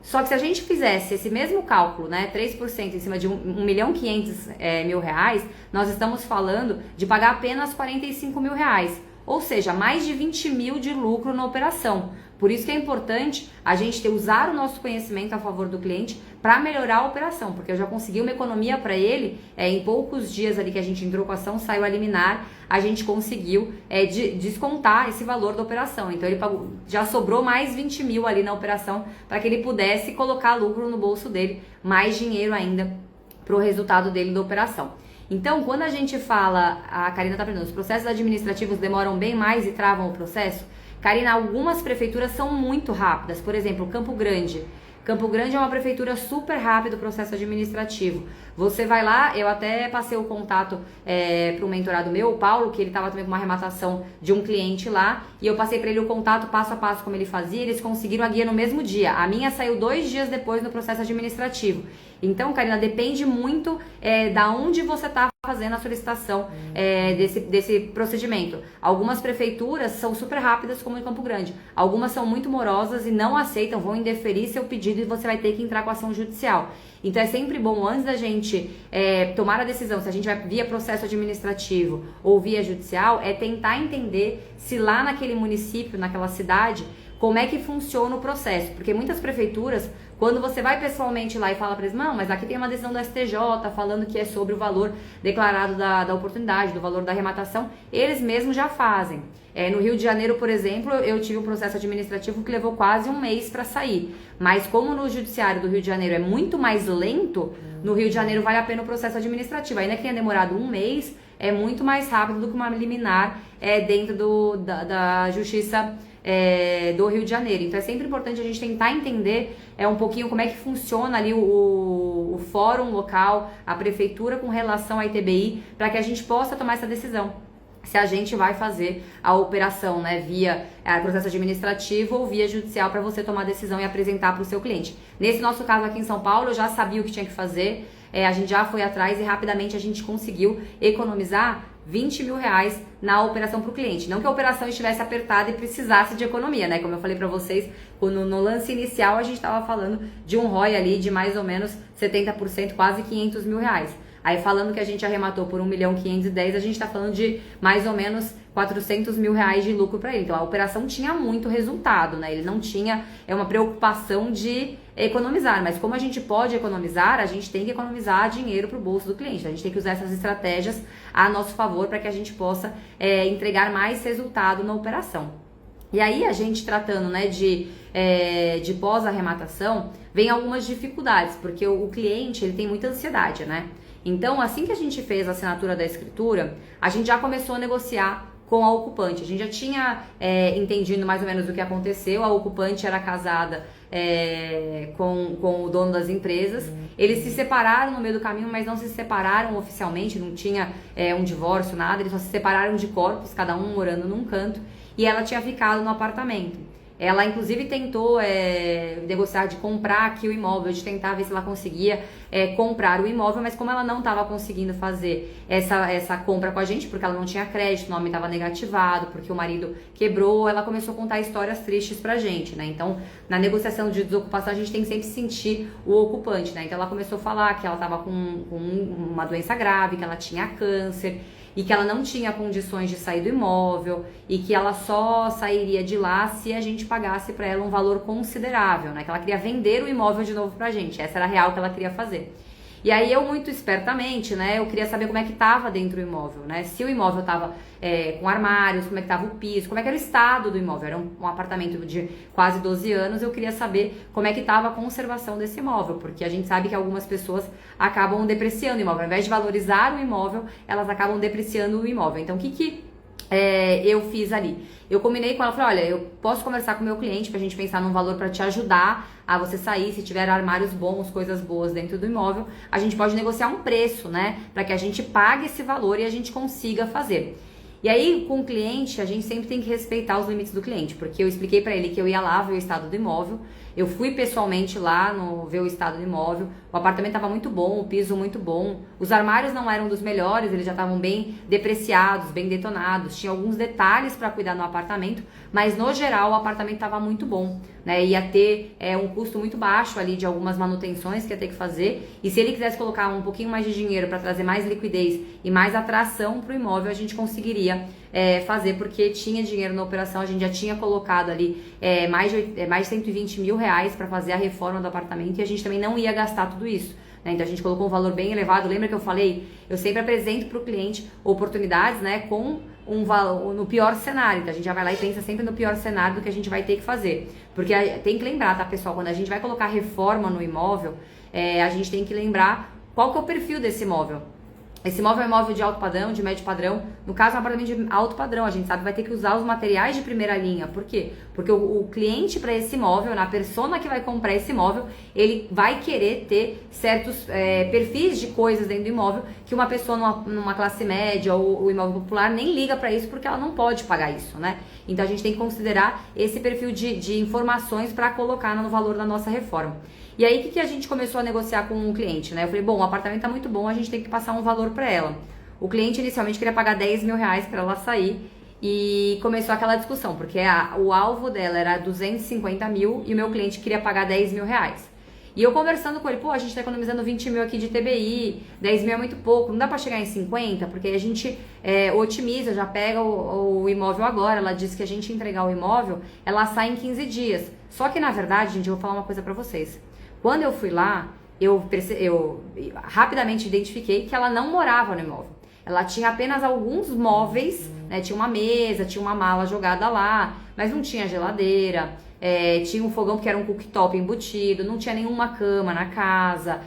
Só que se a gente fizesse esse mesmo cálculo, né, 3% em cima de 1.500.000 reais, nós estamos falando de pagar apenas 45 mil reais. Ou seja, mais de 20 mil de lucro na operação. Por isso que é importante a gente usar o nosso conhecimento a favor do cliente para melhorar a operação, porque eu já consegui uma economia para ele, em poucos dias ali que a gente entrou com a ação, saiu a liminar, a gente conseguiu descontar esse valor da operação. Então ele pagou, já sobrou mais 20 mil ali na operação para que ele pudesse colocar lucro no bolso dele, mais dinheiro ainda para o resultado dele da operação. Então, quando a gente fala, a Karina tá perguntando, os processos administrativos demoram bem mais e travam o processo? Karina, algumas prefeituras são muito rápidas. Por exemplo, Campo Grande. Campo Grande é uma prefeitura super rápida o processo administrativo. Você vai lá, eu até passei o contato para um mentorado meu, o Paulo, que ele estava também com uma arrematação de um cliente lá, e eu passei para ele o contato passo a passo como ele fazia, eles conseguiram a guia no mesmo dia. A minha saiu 2 dias depois no processo administrativo. Então, Karina, depende muito da onde você está fazendo a solicitação desse procedimento. Algumas prefeituras são super rápidas, como em Campo Grande. Algumas são muito morosas e não aceitam, vão indeferir seu pedido e você vai ter que entrar com ação judicial. Então é sempre bom, antes da gente tomar a decisão, se a gente vai via processo administrativo ou via judicial, tentar entender se lá naquele município, naquela cidade, como é que funciona o processo. Porque muitas prefeituras, quando você vai pessoalmente lá e fala para eles, não, mas aqui tem uma decisão do STJ falando que é sobre o valor declarado da oportunidade, do valor da arrematação, eles mesmos já fazem. No Rio de Janeiro, por exemplo, eu tive um processo administrativo que levou quase 1 mês para sair. Mas como no judiciário do Rio de Janeiro é muito mais lento, no Rio de Janeiro vale a pena o processo administrativo. Ainda que tenha demorado 1 mês, é muito mais rápido do que uma liminar dentro da Justiça do Rio de Janeiro. Então é sempre importante a gente tentar entender um pouquinho como é que funciona ali o fórum local, a prefeitura com relação à ITBI, para que a gente possa tomar essa decisão. Se a gente vai fazer a operação, né, via processo administrativo ou via judicial, para você tomar a decisão e apresentar para o seu cliente. Nesse nosso caso aqui em São Paulo, eu já sabia o que tinha que fazer, a gente já foi atrás e rapidamente a gente conseguiu economizar 20 mil reais na operação para o cliente. Não que a operação estivesse apertada e precisasse de economia, né? Como eu falei para vocês, no lance inicial a gente estava falando de um ROI ali de mais ou menos 70%, quase 500 mil reais. Aí falando que a gente arrematou por 1.510.000, a gente está falando de mais ou menos 400 mil reais de lucro para ele. Então a operação tinha muito resultado, né? Ele não tinha uma preocupação de economizar, mas como a gente pode economizar, a gente tem que economizar dinheiro para o bolso do cliente. A gente tem que usar essas estratégias a nosso favor para que a gente possa entregar mais resultado na operação. E aí a gente tratando, né, de pós-arrematação, vem algumas dificuldades, porque o cliente ele tem muita ansiedade, né? Então, assim que a gente fez a assinatura da escritura, a gente já começou a negociar com a ocupante. A gente já tinha entendido mais ou menos o que aconteceu. A ocupante era casada com o dono das empresas. Eles se separaram no meio do caminho, mas não se separaram oficialmente, não tinha um divórcio, nada. Eles só se separaram de corpos, cada um morando num canto. E ela tinha ficado no apartamento. Ela, inclusive, tentou negociar de comprar aqui o imóvel, de tentar ver se ela conseguia comprar o imóvel, mas como ela não estava conseguindo fazer essa compra com a gente, porque ela não tinha crédito, o nome estava negativado, porque o marido quebrou, ela começou a contar histórias tristes pra gente, né? Então, na negociação de desocupação, a gente tem que sempre sentir o ocupante, né? Então, ela começou a falar que ela estava com uma doença grave, que ela tinha câncer, e que ela não tinha condições de sair do imóvel e que ela só sairia de lá se a gente pagasse para ela um valor considerável, né? Que ela queria vender o imóvel de novo pra gente, essa era a real que ela queria fazer. E aí eu, muito espertamente, né, eu queria saber como é que tava dentro do imóvel, né? Se o imóvel tava com armários, como é que tava o piso, como é que era o estado do imóvel. Era um apartamento de quase 12 anos, eu queria saber como é que tava a conservação desse imóvel, porque a gente sabe que algumas pessoas acabam depreciando o imóvel. Ao invés de valorizar o imóvel, elas acabam depreciando o imóvel. Então, o que eu fiz ali? Eu combinei com ela, falei, olha, eu posso conversar com o meu cliente pra gente pensar num valor pra te ajudar a você sair, se tiver armários bons, coisas boas dentro do imóvel, a gente pode negociar um preço, né, pra que a gente pague esse valor e a gente consiga fazer. E aí, com o cliente, a gente sempre tem que respeitar os limites do cliente, porque eu expliquei pra ele que eu ia lá ver o estado do imóvel, eu fui pessoalmente lá ver o estado do imóvel, o apartamento estava muito bom, o piso muito bom, os armários não eram dos melhores, eles já estavam bem depreciados, bem detonados, tinha alguns detalhes para cuidar no apartamento, mas no geral o apartamento estava muito bom, né? Ia ter um custo muito baixo ali de algumas manutenções que ia ter que fazer, e se ele quisesse colocar um pouquinho mais de dinheiro para trazer mais liquidez e mais atração para o imóvel, a gente conseguiria fazer, porque tinha dinheiro na operação, a gente já tinha colocado ali mais de 120 mil reais para fazer a reforma do apartamento e a gente também não ia gastar tudo isso, né? Então a gente colocou um valor bem elevado. Lembra que eu falei? Eu sempre apresento para o cliente oportunidades, né, com um valor no pior cenário. Então a gente já vai lá e pensa sempre no pior cenário do que a gente vai ter que fazer, porque tem que lembrar, tá, pessoal, quando a gente vai colocar reforma no imóvel, a gente tem que lembrar qual que é o perfil desse imóvel. Esse imóvel é um imóvel de alto padrão, de médio padrão. No caso, é um apartamento de alto padrão. A gente sabe que vai ter que usar os materiais de primeira linha. Por quê? Porque o cliente para esse imóvel, a persona que vai comprar esse imóvel, ele vai querer ter certos perfis de coisas dentro do imóvel que uma pessoa numa classe média ou o imóvel popular nem liga para isso, porque ela não pode pagar isso, né? Então a gente tem que considerar esse perfil de informações para colocar no valor da nossa reforma. E aí, o que a gente começou a negociar com o cliente, né? Eu falei, bom, o apartamento tá muito bom, a gente tem que passar um valor para ela. O cliente inicialmente queria pagar 10 mil reais para ela sair e começou aquela discussão, porque o alvo dela era 250 mil e o meu cliente queria pagar 10 mil reais. E eu conversando com ele, pô, a gente tá economizando 20 mil aqui de TBI, 10 mil é muito pouco, não dá pra chegar em 50, porque aí a gente otimiza, já pega o imóvel agora. Ela disse que a gente entregar o imóvel, ela sai em 15 dias. Só que na verdade, gente, eu vou falar uma coisa pra vocês. Quando eu fui lá, eu rapidamente identifiquei que ela não morava no imóvel. Ela tinha apenas alguns móveis, né? Tinha uma mesa, tinha uma mala jogada lá, mas não tinha geladeira, tinha um fogão porque era um cooktop embutido, não tinha nenhuma cama na casa,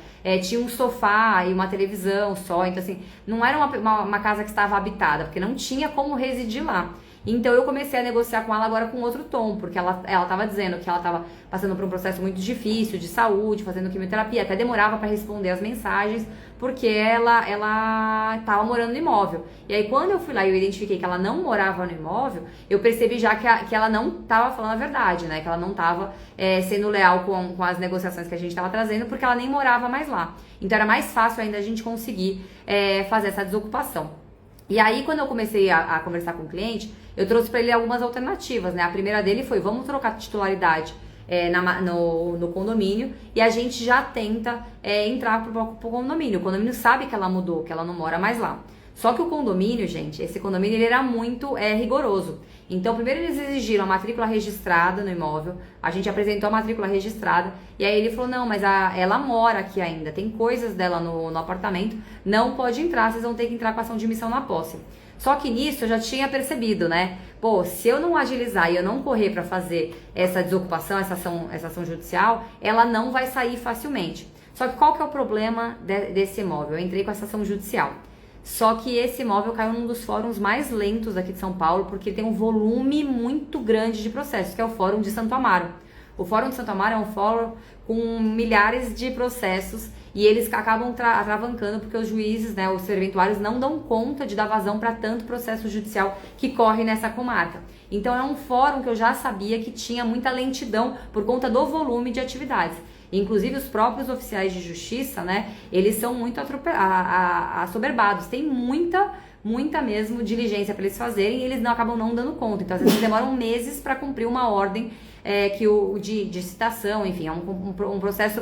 tinha um sofá e uma televisão só. Então, assim, não era uma casa que estava habitada, porque não tinha como residir lá. Então eu comecei a negociar com ela agora com outro tom, porque ela estava dizendo que ela estava passando por um processo muito difícil de saúde, fazendo quimioterapia, até demorava para responder as mensagens, porque ela estava morando no imóvel. E aí quando eu fui lá e eu identifiquei que ela não morava no imóvel, eu percebi já que ela não estava falando a verdade, né? Que ela não estava sendo leal com as negociações que a gente estava trazendo, porque ela nem morava mais lá. Então era mais fácil ainda a gente conseguir fazer essa desocupação. E aí, quando eu comecei a conversar com o cliente, eu trouxe para ele algumas alternativas, né? A primeira dele foi, vamos trocar titularidade no condomínio e a gente já tenta entrar pro condomínio. O condomínio sabe que ela mudou, que ela não mora mais lá. Só que o condomínio, gente, esse condomínio ele era muito rigoroso. Então, primeiro eles exigiram a matrícula registrada no imóvel, a gente apresentou a matrícula registrada, e aí ele falou, não, mas ela mora aqui ainda, tem coisas dela no apartamento, não pode entrar, vocês vão ter que entrar com ação de missão na posse. Só que nisso eu já tinha percebido, né? Pô, se eu não agilizar e eu não correr para fazer essa desocupação, essa ação judicial, ela não vai sair facilmente. Só que qual que é o problema desse imóvel? Eu entrei com essa ação judicial. Só que esse imóvel caiu num dos fóruns mais lentos aqui de São Paulo, porque tem um volume muito grande de processos, que é o Fórum de Santo Amaro. O Fórum de Santo Amaro é um fórum com milhares de processos e eles acabam atravancando porque os juízes, né, os serventuários não dão conta de dar vazão para tanto processo judicial que corre nessa comarca. Então é um fórum que eu já sabia que tinha muita lentidão por conta do volume de atividades. Inclusive os próprios oficiais de justiça, né, eles são muito assoberbados, tem muita mesmo diligência para eles fazerem e eles não acabam não dando conta. Então às vezes demoram meses para cumprir uma ordem de citação, enfim, é um processo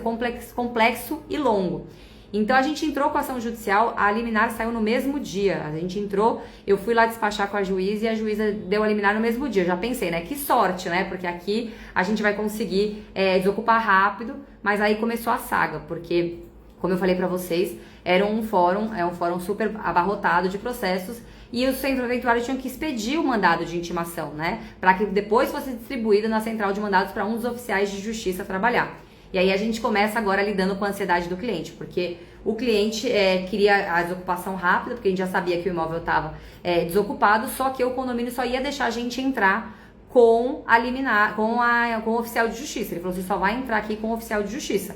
complexo e longo. Então a gente entrou com a ação judicial, a liminar saiu no mesmo dia. A gente entrou, eu fui lá despachar com a juíza e a juíza deu a liminar no mesmo dia. Eu já pensei, né? Que sorte, né? Porque aqui a gente vai conseguir desocupar rápido, mas aí começou a saga, porque, como eu falei pra vocês, é um fórum super abarrotado de processos e os serventuários tinham que expedir o mandado de intimação, né? Para que depois fosse distribuído na central de mandados para um dos oficiais de justiça trabalhar. E aí a gente começa agora lidando com a ansiedade do cliente, porque o cliente queria a desocupação rápida, porque a gente já sabia que o imóvel estava desocupado, só que o condomínio só ia deixar a gente entrar com a liminar, com o oficial de justiça. Ele falou, você só vai entrar aqui com o oficial de justiça.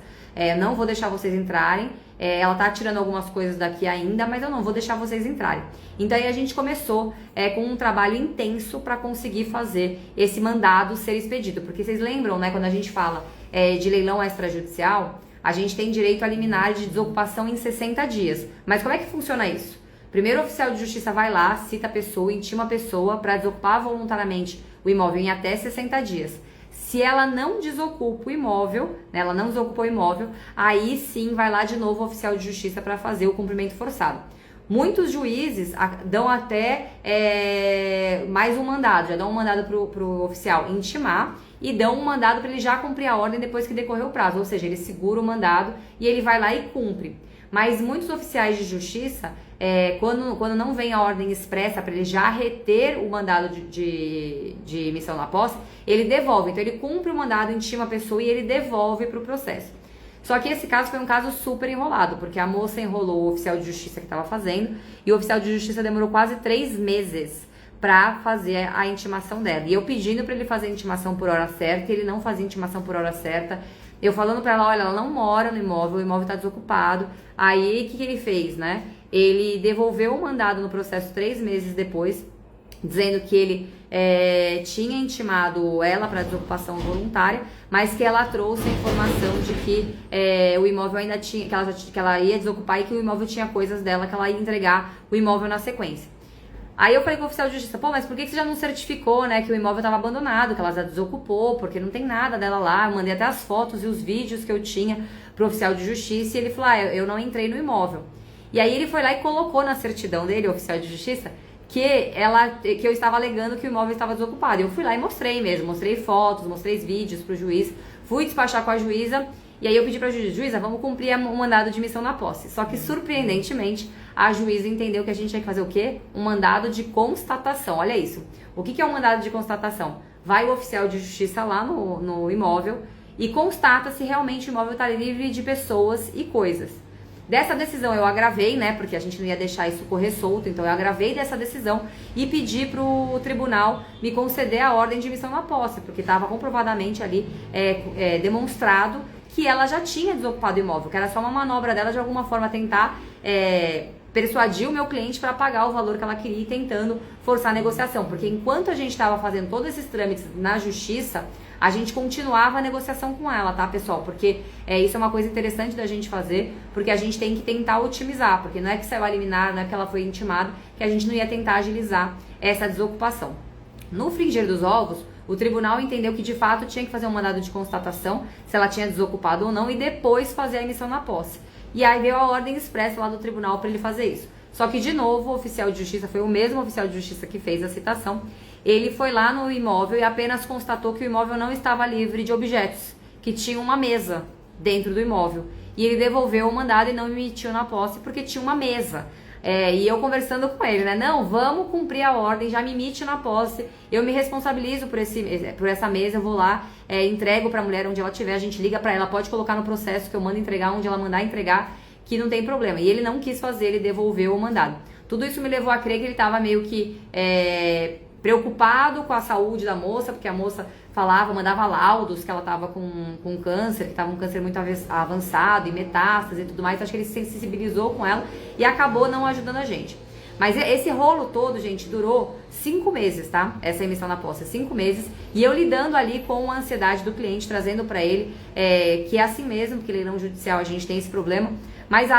Não vou deixar vocês entrarem. Ela tá tirando algumas coisas daqui ainda, mas eu não vou deixar vocês entrarem. Então aí a gente começou com um trabalho intenso para conseguir fazer esse mandado ser expedido. Porque vocês lembram, né, quando a gente fala de leilão extrajudicial, a gente tem direito a liminar de desocupação em 60 dias. Mas como é que funciona isso? Primeiro o oficial de justiça vai lá, cita a pessoa, intima a pessoa para desocupar voluntariamente o imóvel em até 60 dias. Se ela não desocupa o imóvel, né, ela não desocupou o imóvel, aí sim vai lá de novo o oficial de justiça para fazer o cumprimento forçado. Muitos juízes dão até mais um mandado, já dão um mandado pro oficial intimar e dão um mandado para ele já cumprir a ordem depois que decorreu o prazo, ou seja, ele segura o mandado e ele vai lá e cumpre. Mas muitos oficiais de justiça, quando não vem a ordem expressa para ele já reter o mandado de emissão na posse, ele devolve. Então ele cumpre o mandado, intima a pessoa e ele devolve para o processo. Só que esse caso foi um caso super enrolado, porque a moça enrolou o oficial de justiça que estava fazendo e o oficial de justiça demorou quase 3 meses para fazer a intimação dela. E eu pedindo para ele fazer a intimação por hora certa, ele não fazia intimação por hora certa. Eu falando para ela, olha, ela não mora no imóvel, o imóvel está desocupado. Aí, o que ele fez, né? Ele devolveu o mandado no processo 3 meses depois, dizendo que ele tinha intimado ela para desocupação voluntária, mas que ela trouxe a informação de que o imóvel ainda tinha, que ela ia desocupar e que o imóvel tinha coisas dela, que ela ia entregar o imóvel na sequência. Aí eu falei com o oficial de justiça, pô, mas por que você já não certificou, né, que o imóvel estava abandonado, que ela já desocupou, porque não tem nada dela lá. Eu mandei até as fotos e os vídeos que eu tinha pro oficial de justiça e ele falou, eu não entrei no imóvel. E aí ele foi lá e colocou na certidão dele, o oficial de justiça, que eu estava alegando que o imóvel estava desocupado. Eu fui lá e mostrei mesmo, mostrei fotos, mostrei vídeos pro juiz, fui despachar com a juíza. E aí eu pedi pra juíza, vamos cumprir o mandado de emissão na posse. Só que, surpreendentemente, a juíza entendeu que a gente tinha que fazer o quê? Um mandado de constatação. Olha isso. O que é um mandado de constatação? Vai o oficial de justiça lá no imóvel e constata se realmente o imóvel está livre de pessoas e coisas. Dessa decisão eu agravei, né? Porque a gente não ia deixar isso correr solto. Então eu agravei dessa decisão e pedi pro tribunal me conceder a ordem de emissão na posse. Porque estava comprovadamente ali demonstrado que ela já tinha desocupado o imóvel, que era só uma manobra dela de alguma forma tentar persuadir o meu cliente para pagar o valor que ela queria, tentando forçar a negociação, porque enquanto a gente estava fazendo todos esses trâmites na justiça, a gente continuava a negociação com ela, tá, pessoal? Porque isso é uma coisa interessante da gente fazer, porque a gente tem que tentar otimizar, porque não é que saiu a liminar, não é que ela foi intimada, que a gente não ia tentar agilizar essa desocupação. No frigir dos ovos, o tribunal entendeu que de fato tinha que fazer um mandado de constatação, se ela tinha desocupado ou não, e depois fazer a emissão na posse. E aí veio a ordem expressa lá do tribunal para ele fazer isso. Só que, de novo, o oficial de justiça, foi o mesmo oficial de justiça que fez a citação, ele foi lá no imóvel e apenas constatou que o imóvel não estava livre de objetos, que tinha uma mesa dentro do imóvel. E ele devolveu o mandado e não emitiu na posse porque tinha uma mesa. E eu conversando com ele, né? Não, vamos cumprir a ordem, já me emite na posse, eu me responsabilizo por essa mesa, eu vou lá, entrego pra mulher onde ela estiver, a gente liga pra ela, pode colocar no processo que eu mando entregar onde ela mandar entregar, que não tem problema. E ele não quis fazer, ele devolveu o mandado. Tudo isso me levou a crer que ele tava meio que preocupado com a saúde da moça, porque a moça mandava laudos que ela estava com câncer, que estava um câncer muito avançado e metástase e tudo mais. Então, acho que ele se sensibilizou com ela e acabou não ajudando a gente. Mas esse rolo todo, gente, durou 5 meses, tá? Essa emissão na posse, 5 meses. E eu lidando ali com a ansiedade do cliente, trazendo pra ele que é assim mesmo, que leilão judicial a gente tem esse problema. Mas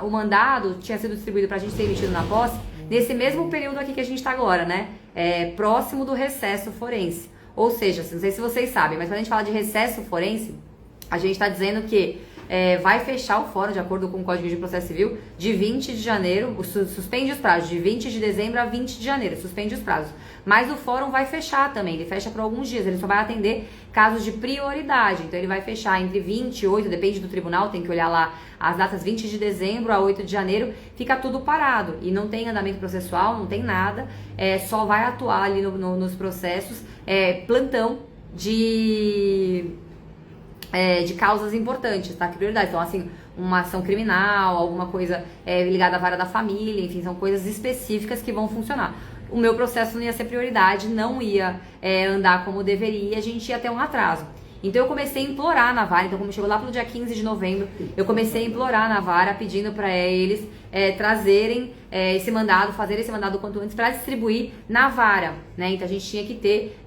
o mandado tinha sido distribuído pra gente ser emitido na posse nesse mesmo período aqui que a gente tá agora, né? Próximo do recesso forense. Ou seja, não sei se vocês sabem, mas quando a gente fala de recesso forense, a gente tá dizendo que vai fechar o fórum, de acordo com o Código de Processo Civil, de 20 de janeiro, suspende os prazos, de 20 de dezembro a 20 de janeiro, suspende os prazos. Mas o fórum vai fechar também, ele fecha por alguns dias, ele só vai atender casos de prioridade. Então ele vai fechar entre 28, depende do tribunal, tem que olhar lá as datas 20 de dezembro a 8 de janeiro, fica tudo parado e não tem andamento processual, não tem nada, só vai atuar ali nos processos, plantão de causas importantes, tá? Que prioridade. Então, assim, uma ação criminal, alguma coisa ligada à vara da família, enfim, são coisas específicas que vão funcionar. O meu processo não ia ser prioridade, não ia andar como deveria, a gente ia ter um atraso. Então eu comecei a implorar na vara, então como chegou lá pelo dia 15 de novembro, eu comecei a implorar na vara, pedindo para eles trazerem esse mandado, fazer esse mandado o quanto antes para distribuir na vara, né? Então a gente tinha que ter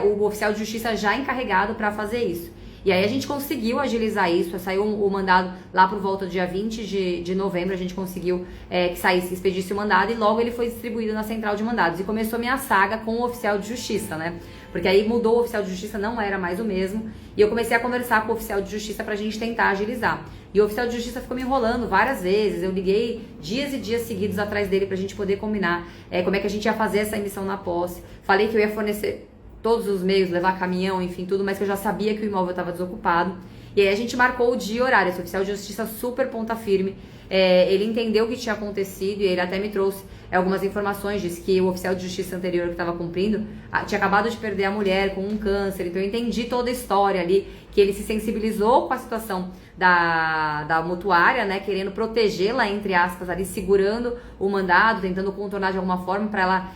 o oficial de justiça já encarregado para fazer isso. E aí a gente conseguiu agilizar isso, saiu o mandado lá por volta do dia 20 de novembro, a gente conseguiu que saísse, expedisse o mandado e logo ele foi distribuído na central de mandados. E começou a minha saga com o oficial de justiça, né? Porque aí mudou o oficial de justiça, não era mais o mesmo. E eu comecei a conversar com o oficial de justiça pra gente tentar agilizar. E o oficial de justiça ficou me enrolando várias vezes. Eu liguei dias e dias seguidos atrás dele pra gente poder combinar como é que a gente ia fazer essa emissão na posse. Falei que eu ia fornecer todos os meios, levar caminhão, enfim, tudo, mas que eu já sabia que o imóvel estava desocupado. E aí a gente marcou o dia e horário. Esse oficial de justiça super ponta firme. Ele entendeu o que tinha acontecido e ele até me trouxe algumas informações. Disse que o oficial de justiça anterior que estava cumprindo tinha acabado de perder a mulher com um câncer. Então eu entendi toda a história ali, que ele se sensibilizou com a situação da mutuária, né, querendo protegê-la, entre aspas, ali, segurando o mandado, tentando contornar de alguma forma para ela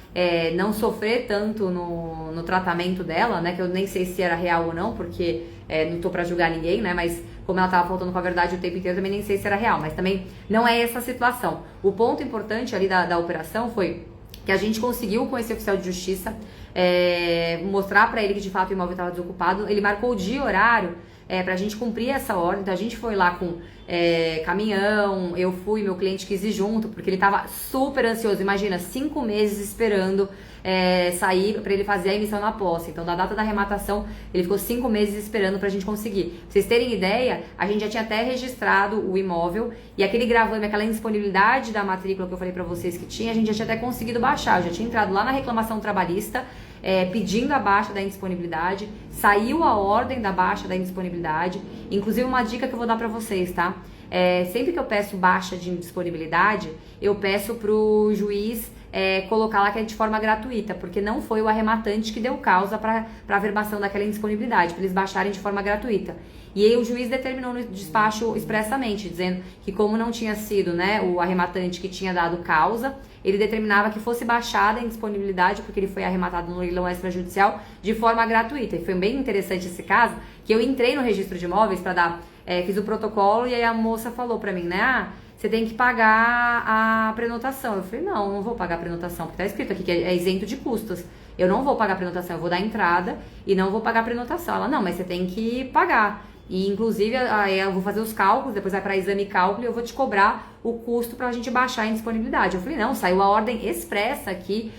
não sofrer tanto no tratamento dela, né, que eu nem sei se era real ou não, porque não tô para julgar ninguém, né, mas como ela tava faltando com a verdade o tempo inteiro, também nem sei se era real, mas também não é essa a situação. O ponto importante ali da operação foi que a gente conseguiu, com esse oficial de justiça, mostrar para ele que de fato o imóvel estava desocupado. Ele marcou o dia e horário pra gente cumprir essa ordem. Então a gente foi lá com caminhão, eu fui, meu cliente quis ir junto, porque ele tava super ansioso. Imagina, 5 meses esperando sair para ele fazer a emissão na posse. Então da data da arrematação, ele ficou 5 meses esperando pra gente conseguir. Pra vocês terem ideia, a gente já tinha até registrado o imóvel e aquele gravame, aquela indisponibilidade da matrícula que eu falei pra vocês que tinha, a gente já tinha até conseguido baixar. Eu já tinha entrado lá na reclamação trabalhista, pedindo a baixa da indisponibilidade, saiu a ordem da baixa da indisponibilidade. Inclusive uma dica que eu vou dar pra vocês, tá? Sempre que eu peço baixa de indisponibilidade, eu peço pro juiz colocar lá que é de forma gratuita, porque não foi o arrematante que deu causa para a averbação daquela indisponibilidade, para eles baixarem de forma gratuita. E aí o juiz determinou no despacho expressamente, dizendo que como não tinha sido, né, o arrematante que tinha dado causa, ele determinava que fosse baixada a indisponibilidade, porque ele foi arrematado no leilão extrajudicial de forma gratuita. E foi bem interessante esse caso, que eu entrei no registro de imóveis para dar, fiz o protocolo e aí a moça falou para mim, né, você tem que pagar a prenotação. Eu falei, não vou pagar a prenotação, porque tá escrito aqui que é isento de custos. Eu não vou pagar a prenotação, eu vou dar entrada e não vou pagar a prenotação. Ela, não, mas você tem que pagar. E inclusive eu vou fazer os cálculos, depois vai para exame e cálculo e eu vou te cobrar o custo pra gente baixar a indisponibilidade. Eu falei, não, saiu a ordem expressa aqui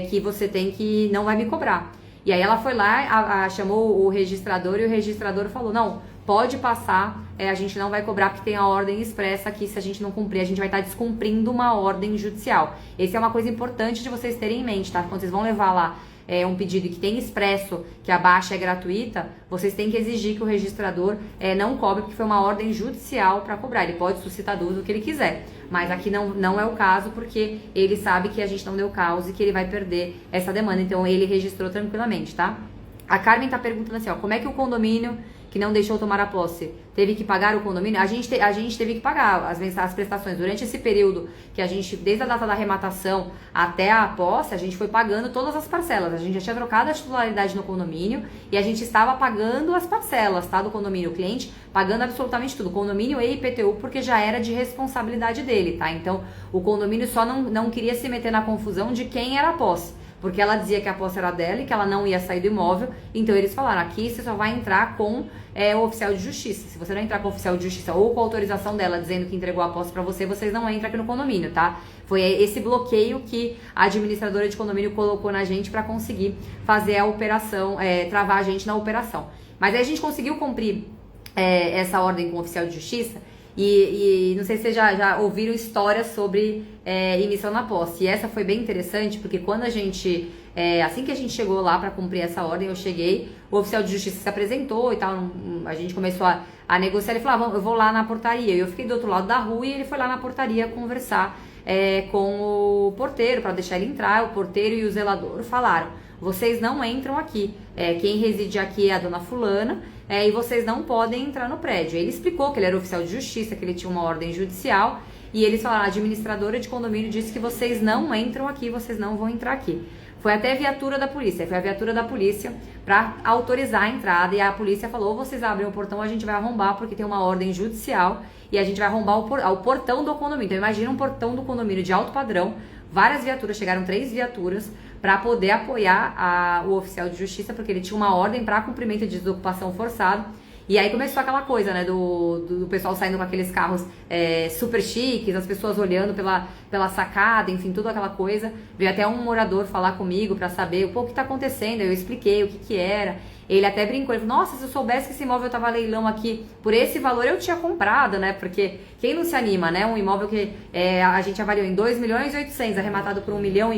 que você tem que, não vai me cobrar. E aí ela foi lá, chamou o registrador e o registrador falou, não, pode passar, a gente não vai cobrar porque tem a ordem expressa aqui, se a gente não cumprir, a gente vai estar descumprindo uma ordem judicial. Essa é uma coisa importante de vocês terem em mente, tá? Quando vocês vão levar lá um pedido que tem expresso que a baixa é gratuita, vocês têm que exigir que o registrador não cobre, porque foi uma ordem judicial para cobrar. Ele pode suscitar dúvida o que ele quiser, mas aqui não é o caso, porque ele sabe que a gente não deu causa e que ele vai perder essa demanda, então ele registrou tranquilamente, tá? A Carmen tá perguntando assim, ó, como é que o condomínio que não deixou tomar a posse teve que pagar o condomínio, a gente teve que pagar as prestações. Durante esse período que a gente, desde a data da arrematação até a posse, a gente foi pagando todas as parcelas. A gente já tinha trocado a titularidade no condomínio e a gente estava pagando as parcelas, tá, do condomínio. O cliente pagando absolutamente tudo, condomínio e IPTU, porque já era de responsabilidade dele, tá? Então, o condomínio só não queria se meter na confusão de quem era a posse, porque ela dizia que a posse era dela e que ela não ia sair do imóvel. Então eles falaram, aqui você só vai entrar com o oficial de justiça. Se você não entrar com o oficial de justiça ou com a autorização dela dizendo que entregou a posse para você, vocês não entram aqui no condomínio, tá? Foi esse bloqueio que a administradora de condomínio colocou na gente para conseguir fazer a operação, travar a gente na operação. Mas aí a gente conseguiu cumprir essa ordem com o oficial de justiça. E não sei se vocês já ouviram histórias sobre emissão na posse. E essa foi bem interessante, porque quando a gente, assim que a gente chegou lá para cumprir essa ordem, eu cheguei, o oficial de justiça se apresentou e tal, a gente começou a negociar, ele falou, eu vou lá na portaria. E eu fiquei do outro lado da rua e ele foi lá na portaria conversar com o porteiro, para deixar ele entrar. O porteiro e o zelador falaram, vocês não entram aqui, quem reside aqui é a dona fulana, e vocês não podem entrar no prédio. Ele explicou que ele era oficial de justiça, que ele tinha uma ordem judicial, e eles falaram, a administradora de condomínio disse que vocês não entram aqui, vocês não vão entrar aqui. Foi até a viatura da polícia, para autorizar a entrada, e a polícia falou, ou vocês abrem o portão, a gente vai arrombar, porque tem uma ordem judicial, e a gente vai arrombar o portão do condomínio. Então imagina um portão do condomínio de alto padrão, várias viaturas, chegaram 3 viaturas, para poder apoiar o oficial de justiça, porque ele tinha uma ordem para cumprimento de desocupação forçada. E aí começou aquela coisa, né, do pessoal saindo com aqueles carros super chiques, as pessoas olhando pela sacada, enfim, tudo aquela coisa. Veio até um morador falar comigo para saber, o que tá acontecendo, eu expliquei o que era. Ele até brincou, ele falou, nossa, se eu soubesse que esse imóvel tava leilão aqui por esse valor, eu tinha comprado, né, porque quem não se anima, né, um imóvel que a gente avaliou em 2.800.000, arrematado por 1,5 milhão,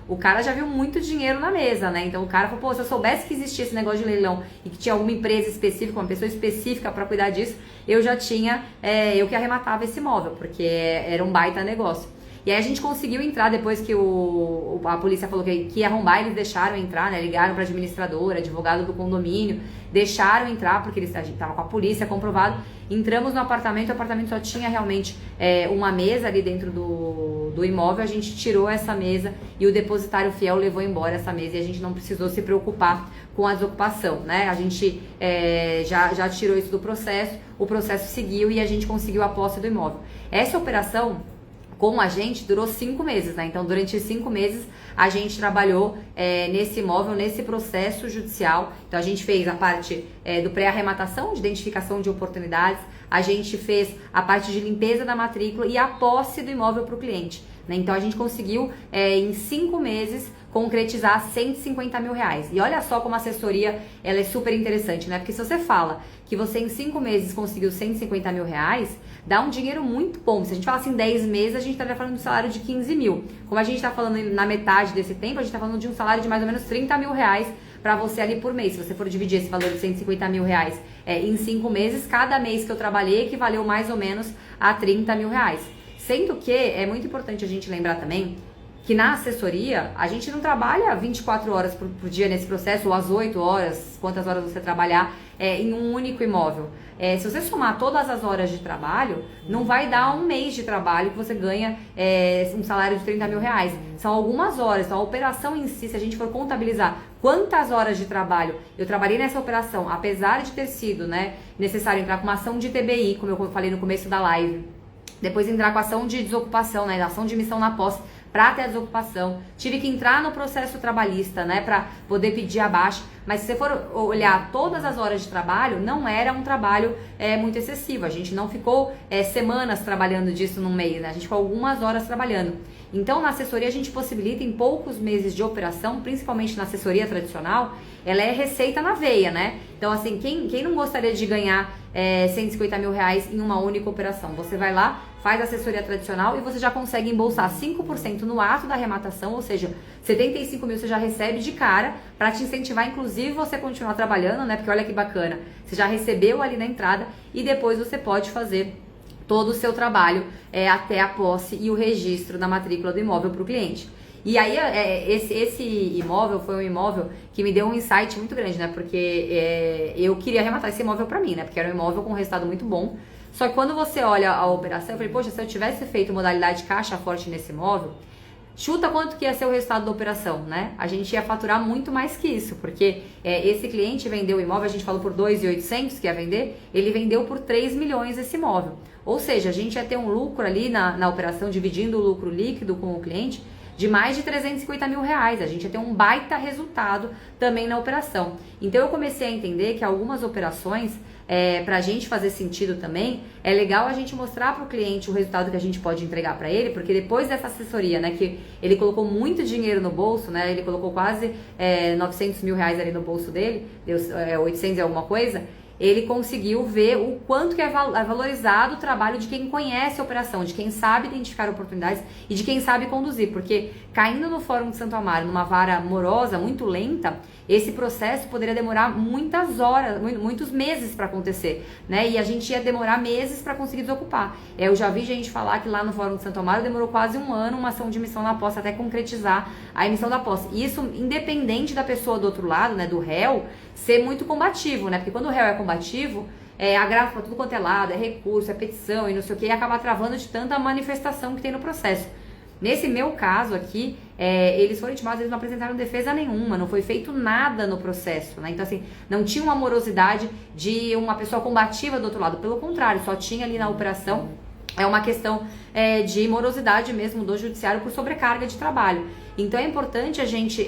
o cara já viu muito dinheiro na mesa, né, então o cara falou, pô, se eu soubesse que existia esse negócio de leilão e que tinha alguma empresa específica, uma pessoa específica para cuidar disso, eu já tinha, eu que arrematava esse imóvel, porque era um baita negócio. E aí a gente conseguiu entrar depois que a polícia falou que ia arrombar, eles deixaram entrar, né? Ligaram para administradora, advogado do condomínio, deixaram entrar porque a gente estava com a polícia comprovado. Entramos no apartamento, o apartamento só tinha realmente uma mesa ali dentro do imóvel, a gente tirou essa mesa e o depositário fiel levou embora essa mesa e a gente não precisou se preocupar com a desocupação, né? A gente já tirou isso do processo, o processo seguiu e a gente conseguiu a posse do imóvel. Essa operação com a gente durou 5 meses, né? Então, durante 5 meses, a gente trabalhou nesse imóvel, nesse processo judicial. Então, a gente fez a parte do pré-arrematação, de identificação de oportunidades, a gente fez a parte de limpeza da matrícula e a posse do imóvel para o cliente, né? Então, a gente conseguiu, em 5 meses, concretizar 150 mil reais. E olha só como a assessoria ela é super interessante, né? Porque se você fala que você em 5 meses conseguiu 150 mil reais, dá um dinheiro muito bom. Se a gente fala assim 10 meses, a gente estaria falando de um salário de 15 mil. Como a gente está falando na metade desse tempo, a gente está falando de um salário de mais ou menos 30 mil reais para você ali por mês. Se você for dividir esse valor de 150 mil reais em 5 meses, cada mês que eu trabalhei equivaleu mais ou menos a 30 mil reais. Sendo que é muito importante a gente lembrar também que na assessoria, a gente não trabalha 24 horas por dia nesse processo, ou às 8 horas, quantas horas você trabalhar em um único imóvel. Se você somar todas as horas de trabalho, não vai dar um mês de trabalho que você ganha um salário de 30 mil reais. São algumas horas, então a operação em si, se a gente for contabilizar quantas horas de trabalho eu trabalhei nessa operação, apesar de ter sido necessário entrar com uma ação de TBI, como eu falei no começo da live, depois entrar com a ação de desocupação, ação de emissão na posse, para ter a desocupação, tive que entrar no processo trabalhista, para poder pedir a baixa, mas se você for olhar todas as horas de trabalho, não era um trabalho muito excessivo, a gente não ficou semanas trabalhando disso num mês, a gente ficou algumas horas trabalhando. Então, na assessoria, a gente possibilita em poucos meses de operação, principalmente na assessoria tradicional, ela é receita na veia, né? Então, assim, quem não gostaria de ganhar 150 mil reais em uma única operação? Você vai lá, faz a assessoria tradicional e você já consegue embolsar 5% no ato da arrematação, ou seja, 75 mil você já recebe de cara para te incentivar, inclusive, você continuar trabalhando, né? Porque olha que bacana, você já recebeu ali na entrada e depois você pode fazer todo o seu trabalho até a posse e o registro da matrícula do imóvel para o cliente. E aí, esse imóvel foi um imóvel que me deu um insight muito grande, né? Porque eu queria arrematar esse imóvel pra mim, né? Porque era um imóvel com um resultado muito bom. Só que quando você olha a operação, eu falei, poxa, se eu tivesse feito modalidade caixa forte nesse imóvel, chuta quanto que ia ser o resultado da operação, né? A gente ia faturar muito mais que isso, porque esse cliente vendeu o imóvel, a gente falou por 2.800 que ia vender, ele vendeu por 3 milhões esse imóvel. Ou seja, a gente ia ter um lucro ali na operação, dividindo o lucro líquido com o cliente, de mais de 350 mil reais. A gente ia ter um baita resultado também na operação. Então eu comecei a entender que algumas operações, pra gente fazer sentido também, é legal a gente mostrar pro cliente o resultado que a gente pode entregar pra ele, porque depois dessa assessoria, né, que ele colocou muito dinheiro no bolso, né, ele colocou quase 900 mil reais ali no bolso dele, deu 800 e alguma coisa, ele conseguiu ver o quanto que é valorizado o trabalho de quem conhece a operação, de quem sabe identificar oportunidades e de quem sabe conduzir, porque caindo no Fórum de Santo Amaro, numa vara morosa, muito lenta, esse processo poderia demorar muitas horas, muitos meses para acontecer, né? E a gente ia demorar meses para conseguir desocupar. Eu já vi gente falar que lá no Fórum de Santo Amaro demorou quase um ano uma ação de emissão na posse até concretizar a emissão da posse. E isso independente da pessoa do outro lado, né, do réu, ser muito combativo, né? Porque quando o réu é combativo, agrava pra tudo quanto é lado, é recurso, é petição e não sei o que, e acaba travando de tanta manifestação que tem no processo. Nesse meu caso aqui, eles foram intimados, eles não apresentaram defesa nenhuma, não foi feito nada no processo, né? Então, assim, não tinha uma morosidade de uma pessoa combativa do outro lado, pelo contrário, só tinha ali na operação uma questão de morosidade mesmo do judiciário por sobrecarga de trabalho. Então é importante a gente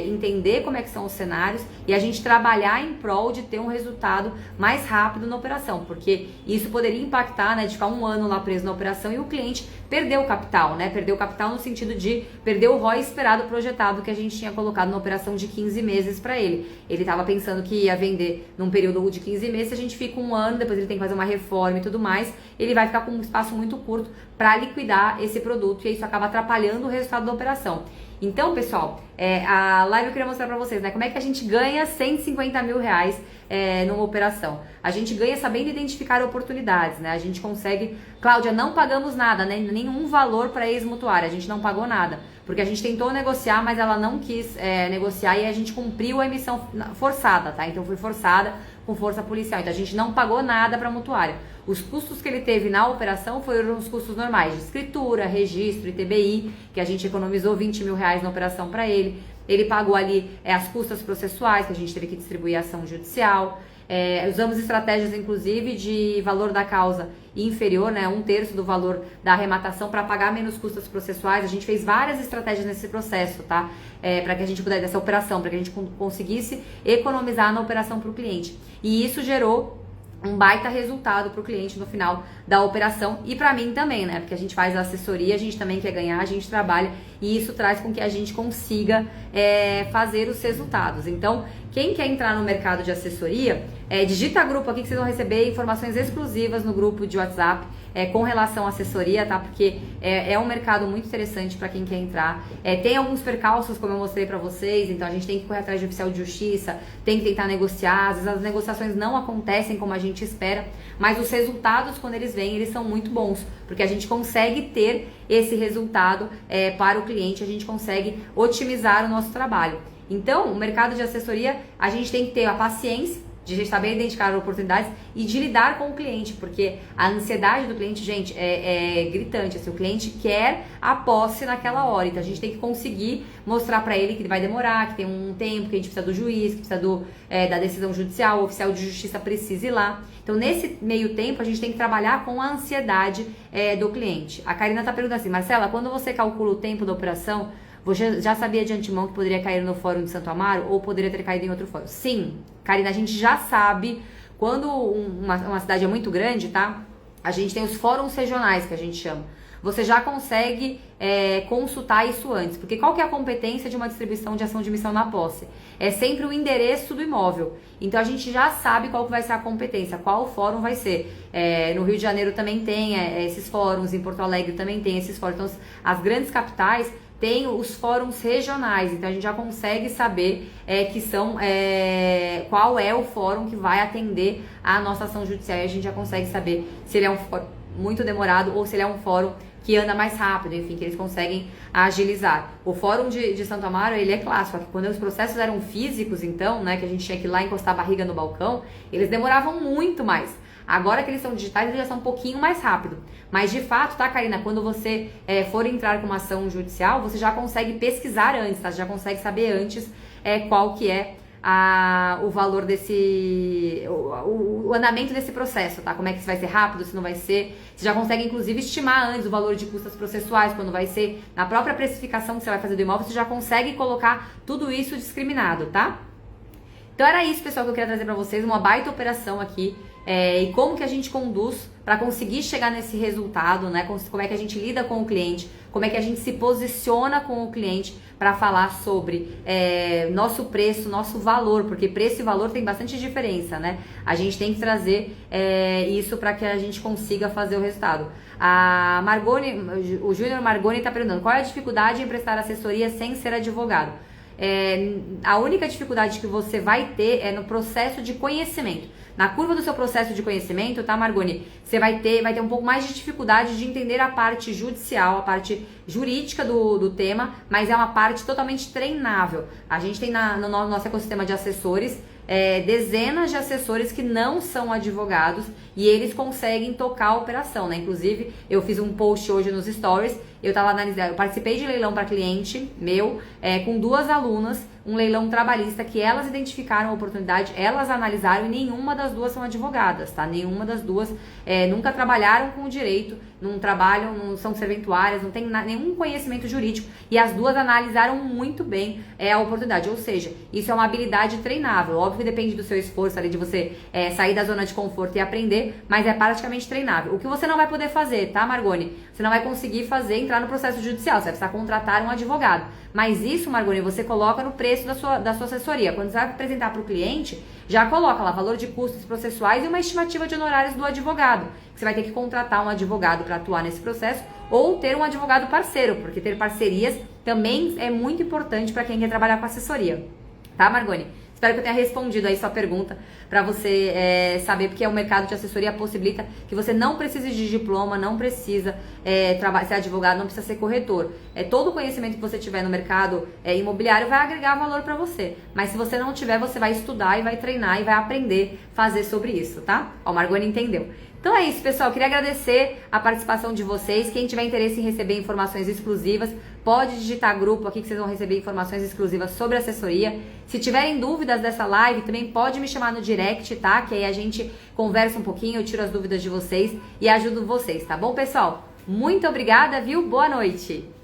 entender como é que são os cenários e a gente trabalhar em prol de ter um resultado mais rápido na operação, porque isso poderia impactar, né, de ficar um ano lá preso na operação e o cliente perder o capital, né? Perder o capital no sentido de perder o ROI esperado, projetado, que a gente tinha colocado na operação de 15 meses para ele. Ele estava pensando que ia vender num período de 15 meses, a gente fica um ano, depois ele tem que fazer uma reforma e tudo mais, ele vai ficar com um espaço muito curto para liquidar esse produto e isso acaba atrapalhando o resultado da operação. Então, pessoal, a live eu queria mostrar pra vocês, né, como é que a gente ganha 150 mil reais numa operação. A gente ganha sabendo identificar oportunidades, né, a gente consegue... Cláudia, não pagamos nada, né, nenhum valor para ex-mutuária, a gente não pagou nada, porque a gente tentou negociar, mas ela não quis negociar e a gente cumpriu a emissão forçada, tá? Então foi forçada com força policial, então a gente não pagou nada pra mutuária. Os custos que ele teve na operação foram os custos normais de escritura, registro, ITBI, que a gente economizou 20 mil reais na operação para ele. Ele pagou ali as custas processuais, que a gente teve que distribuir a ação judicial. Usamos estratégias, inclusive, de valor da causa inferior, né, 1/3 do valor da arrematação para pagar menos custas processuais. A gente fez várias estratégias nesse processo, tá? Para que a gente pudesse, dessa operação, para que a gente conseguisse economizar na operação para o cliente. E isso gerou um baita resultado para o cliente no final da operação e para mim também, né? Porque a gente faz a assessoria, a gente também quer ganhar, a gente trabalha e isso traz com que a gente consiga fazer os resultados. Então, quem quer entrar no mercado de assessoria, digita grupo aqui que vocês vão receber informações exclusivas no grupo de WhatsApp com relação à assessoria, tá? Porque é um mercado muito interessante para quem quer entrar. Tem alguns percalços, como eu mostrei para vocês, então a gente tem que correr atrás de oficial de justiça, tem que tentar negociar, às vezes as negociações não acontecem como a gente espera, mas os resultados, quando eles vêm, eles são muito bons, porque a gente consegue ter esse resultado para o cliente, a gente consegue otimizar o nosso trabalho. Então, o mercado de assessoria, a gente tem que ter a paciência de saber identificar oportunidades e de lidar com o cliente, porque a ansiedade do cliente, gente, é gritante, assim, o cliente quer a posse naquela hora, então a gente tem que conseguir mostrar para ele que vai demorar, que tem um tempo, que a gente precisa do juiz, que precisa da decisão judicial, o oficial de justiça precisa ir lá. Então, nesse meio tempo, a gente tem que trabalhar com a ansiedade do cliente. A Karina tá perguntando assim, Marcela, quando você calcula o tempo da operação, você já sabia de antemão que poderia cair no Fórum de Santo Amaro ou poderia ter caído em outro fórum? Sim, Karina, a gente já sabe. Quando uma cidade é muito grande, tá? A gente tem os fóruns regionais, que a gente chama. Você já consegue consultar isso antes. Porque qual que é a competência de uma distribuição de ação de emissão na posse? É sempre o endereço do imóvel. Então, a gente já sabe qual que vai ser a competência, qual fórum vai ser. No Rio de Janeiro também tem esses fóruns, em Porto Alegre também tem esses fóruns. Então, as grandes capitais tem os fóruns regionais, então a gente já consegue saber qual é o fórum que vai atender a nossa ação judicial e a gente já consegue saber se ele é um fórum muito demorado ou se ele é um fórum que anda mais rápido, enfim, que eles conseguem agilizar. O Fórum de Santo Amaro, ele é clássico, só que quando os processos eram físicos, então, né, que a gente tinha que ir lá encostar a barriga no balcão, eles demoravam muito mais. Agora que eles são digitais, eles já são um pouquinho mais rápido. Mas de fato, tá, Karina, quando você for entrar com uma ação judicial, você já consegue pesquisar antes, tá? Você já consegue saber antes qual que é o valor desse, o andamento desse processo, tá? Como é que vai ser rápido, se não vai ser. Você já consegue, inclusive, estimar antes o valor de custas processuais, quando vai ser na própria precificação que você vai fazer do imóvel, você já consegue colocar tudo isso discriminado, tá? Então era isso, pessoal, que eu queria trazer pra vocês, uma baita operação aqui, e como que a gente conduz para conseguir chegar nesse resultado, né? Como é que a gente lida com o cliente, como é que a gente se posiciona com o cliente para falar sobre nosso preço, nosso valor, porque preço e valor tem bastante diferença, né? A gente tem que trazer isso para que a gente consiga fazer o resultado. A Margoni, o Júnior Margoni está perguntando, qual é a dificuldade em prestar assessoria sem ser advogado? A única dificuldade que você vai ter é no processo de conhecimento. Na curva do seu processo de conhecimento, tá, Margoni? Você vai ter um pouco mais de dificuldade de entender a parte judicial, a parte jurídica do tema, mas é uma parte totalmente treinável. A gente tem no nosso ecossistema de assessores dezenas de assessores que não são advogados e eles conseguem tocar a operação, né? Inclusive, eu fiz um post hoje nos stories, eu tava analisando, eu participei de leilão para cliente meu, com 2 alunas, um leilão trabalhista que elas identificaram a oportunidade, elas analisaram e nenhuma das 2 são advogadas, tá? Nenhuma das 2 nunca trabalharam com o direito, não trabalham, não são serventuárias, não tem nenhum conhecimento jurídico e as 2 analisaram muito bem a oportunidade, ou seja, isso é uma habilidade treinável, óbvio que depende do seu esforço ali de você sair da zona de conforto e aprender, mas é praticamente treinável. O que você não vai poder fazer, tá, Margoni? Você não vai conseguir entrar no processo judicial, você vai precisar contratar um advogado. Mas isso, Margoni, você coloca no preço da sua assessoria. Quando você vai apresentar para o cliente, já coloca lá valor de custos processuais e uma estimativa de honorários do advogado. Você vai ter que contratar um advogado para atuar nesse processo ou ter um advogado parceiro, porque ter parcerias também é muito importante para quem quer trabalhar com assessoria. Tá, Margoni? Espero que eu tenha respondido aí sua pergunta para você saber, porque o mercado de assessoria possibilita que você não precise de diploma, não precisa ser advogado, não precisa ser corretor. Todo o conhecimento que você tiver no mercado imobiliário vai agregar valor para você. Mas se você não tiver, você vai estudar e vai treinar e vai aprender a fazer sobre isso, tá? Ó, o Margoni entendeu. Então é isso, pessoal. Queria agradecer a participação de vocês. Quem tiver interesse em receber informações exclusivas, pode digitar grupo aqui que vocês vão receber informações exclusivas sobre assessoria. Se tiverem dúvidas dessa live, também pode me chamar no direct, tá? Que aí a gente conversa um pouquinho, eu tiro as dúvidas de vocês e ajudo vocês, tá bom, pessoal? Muito obrigada, viu? Boa noite!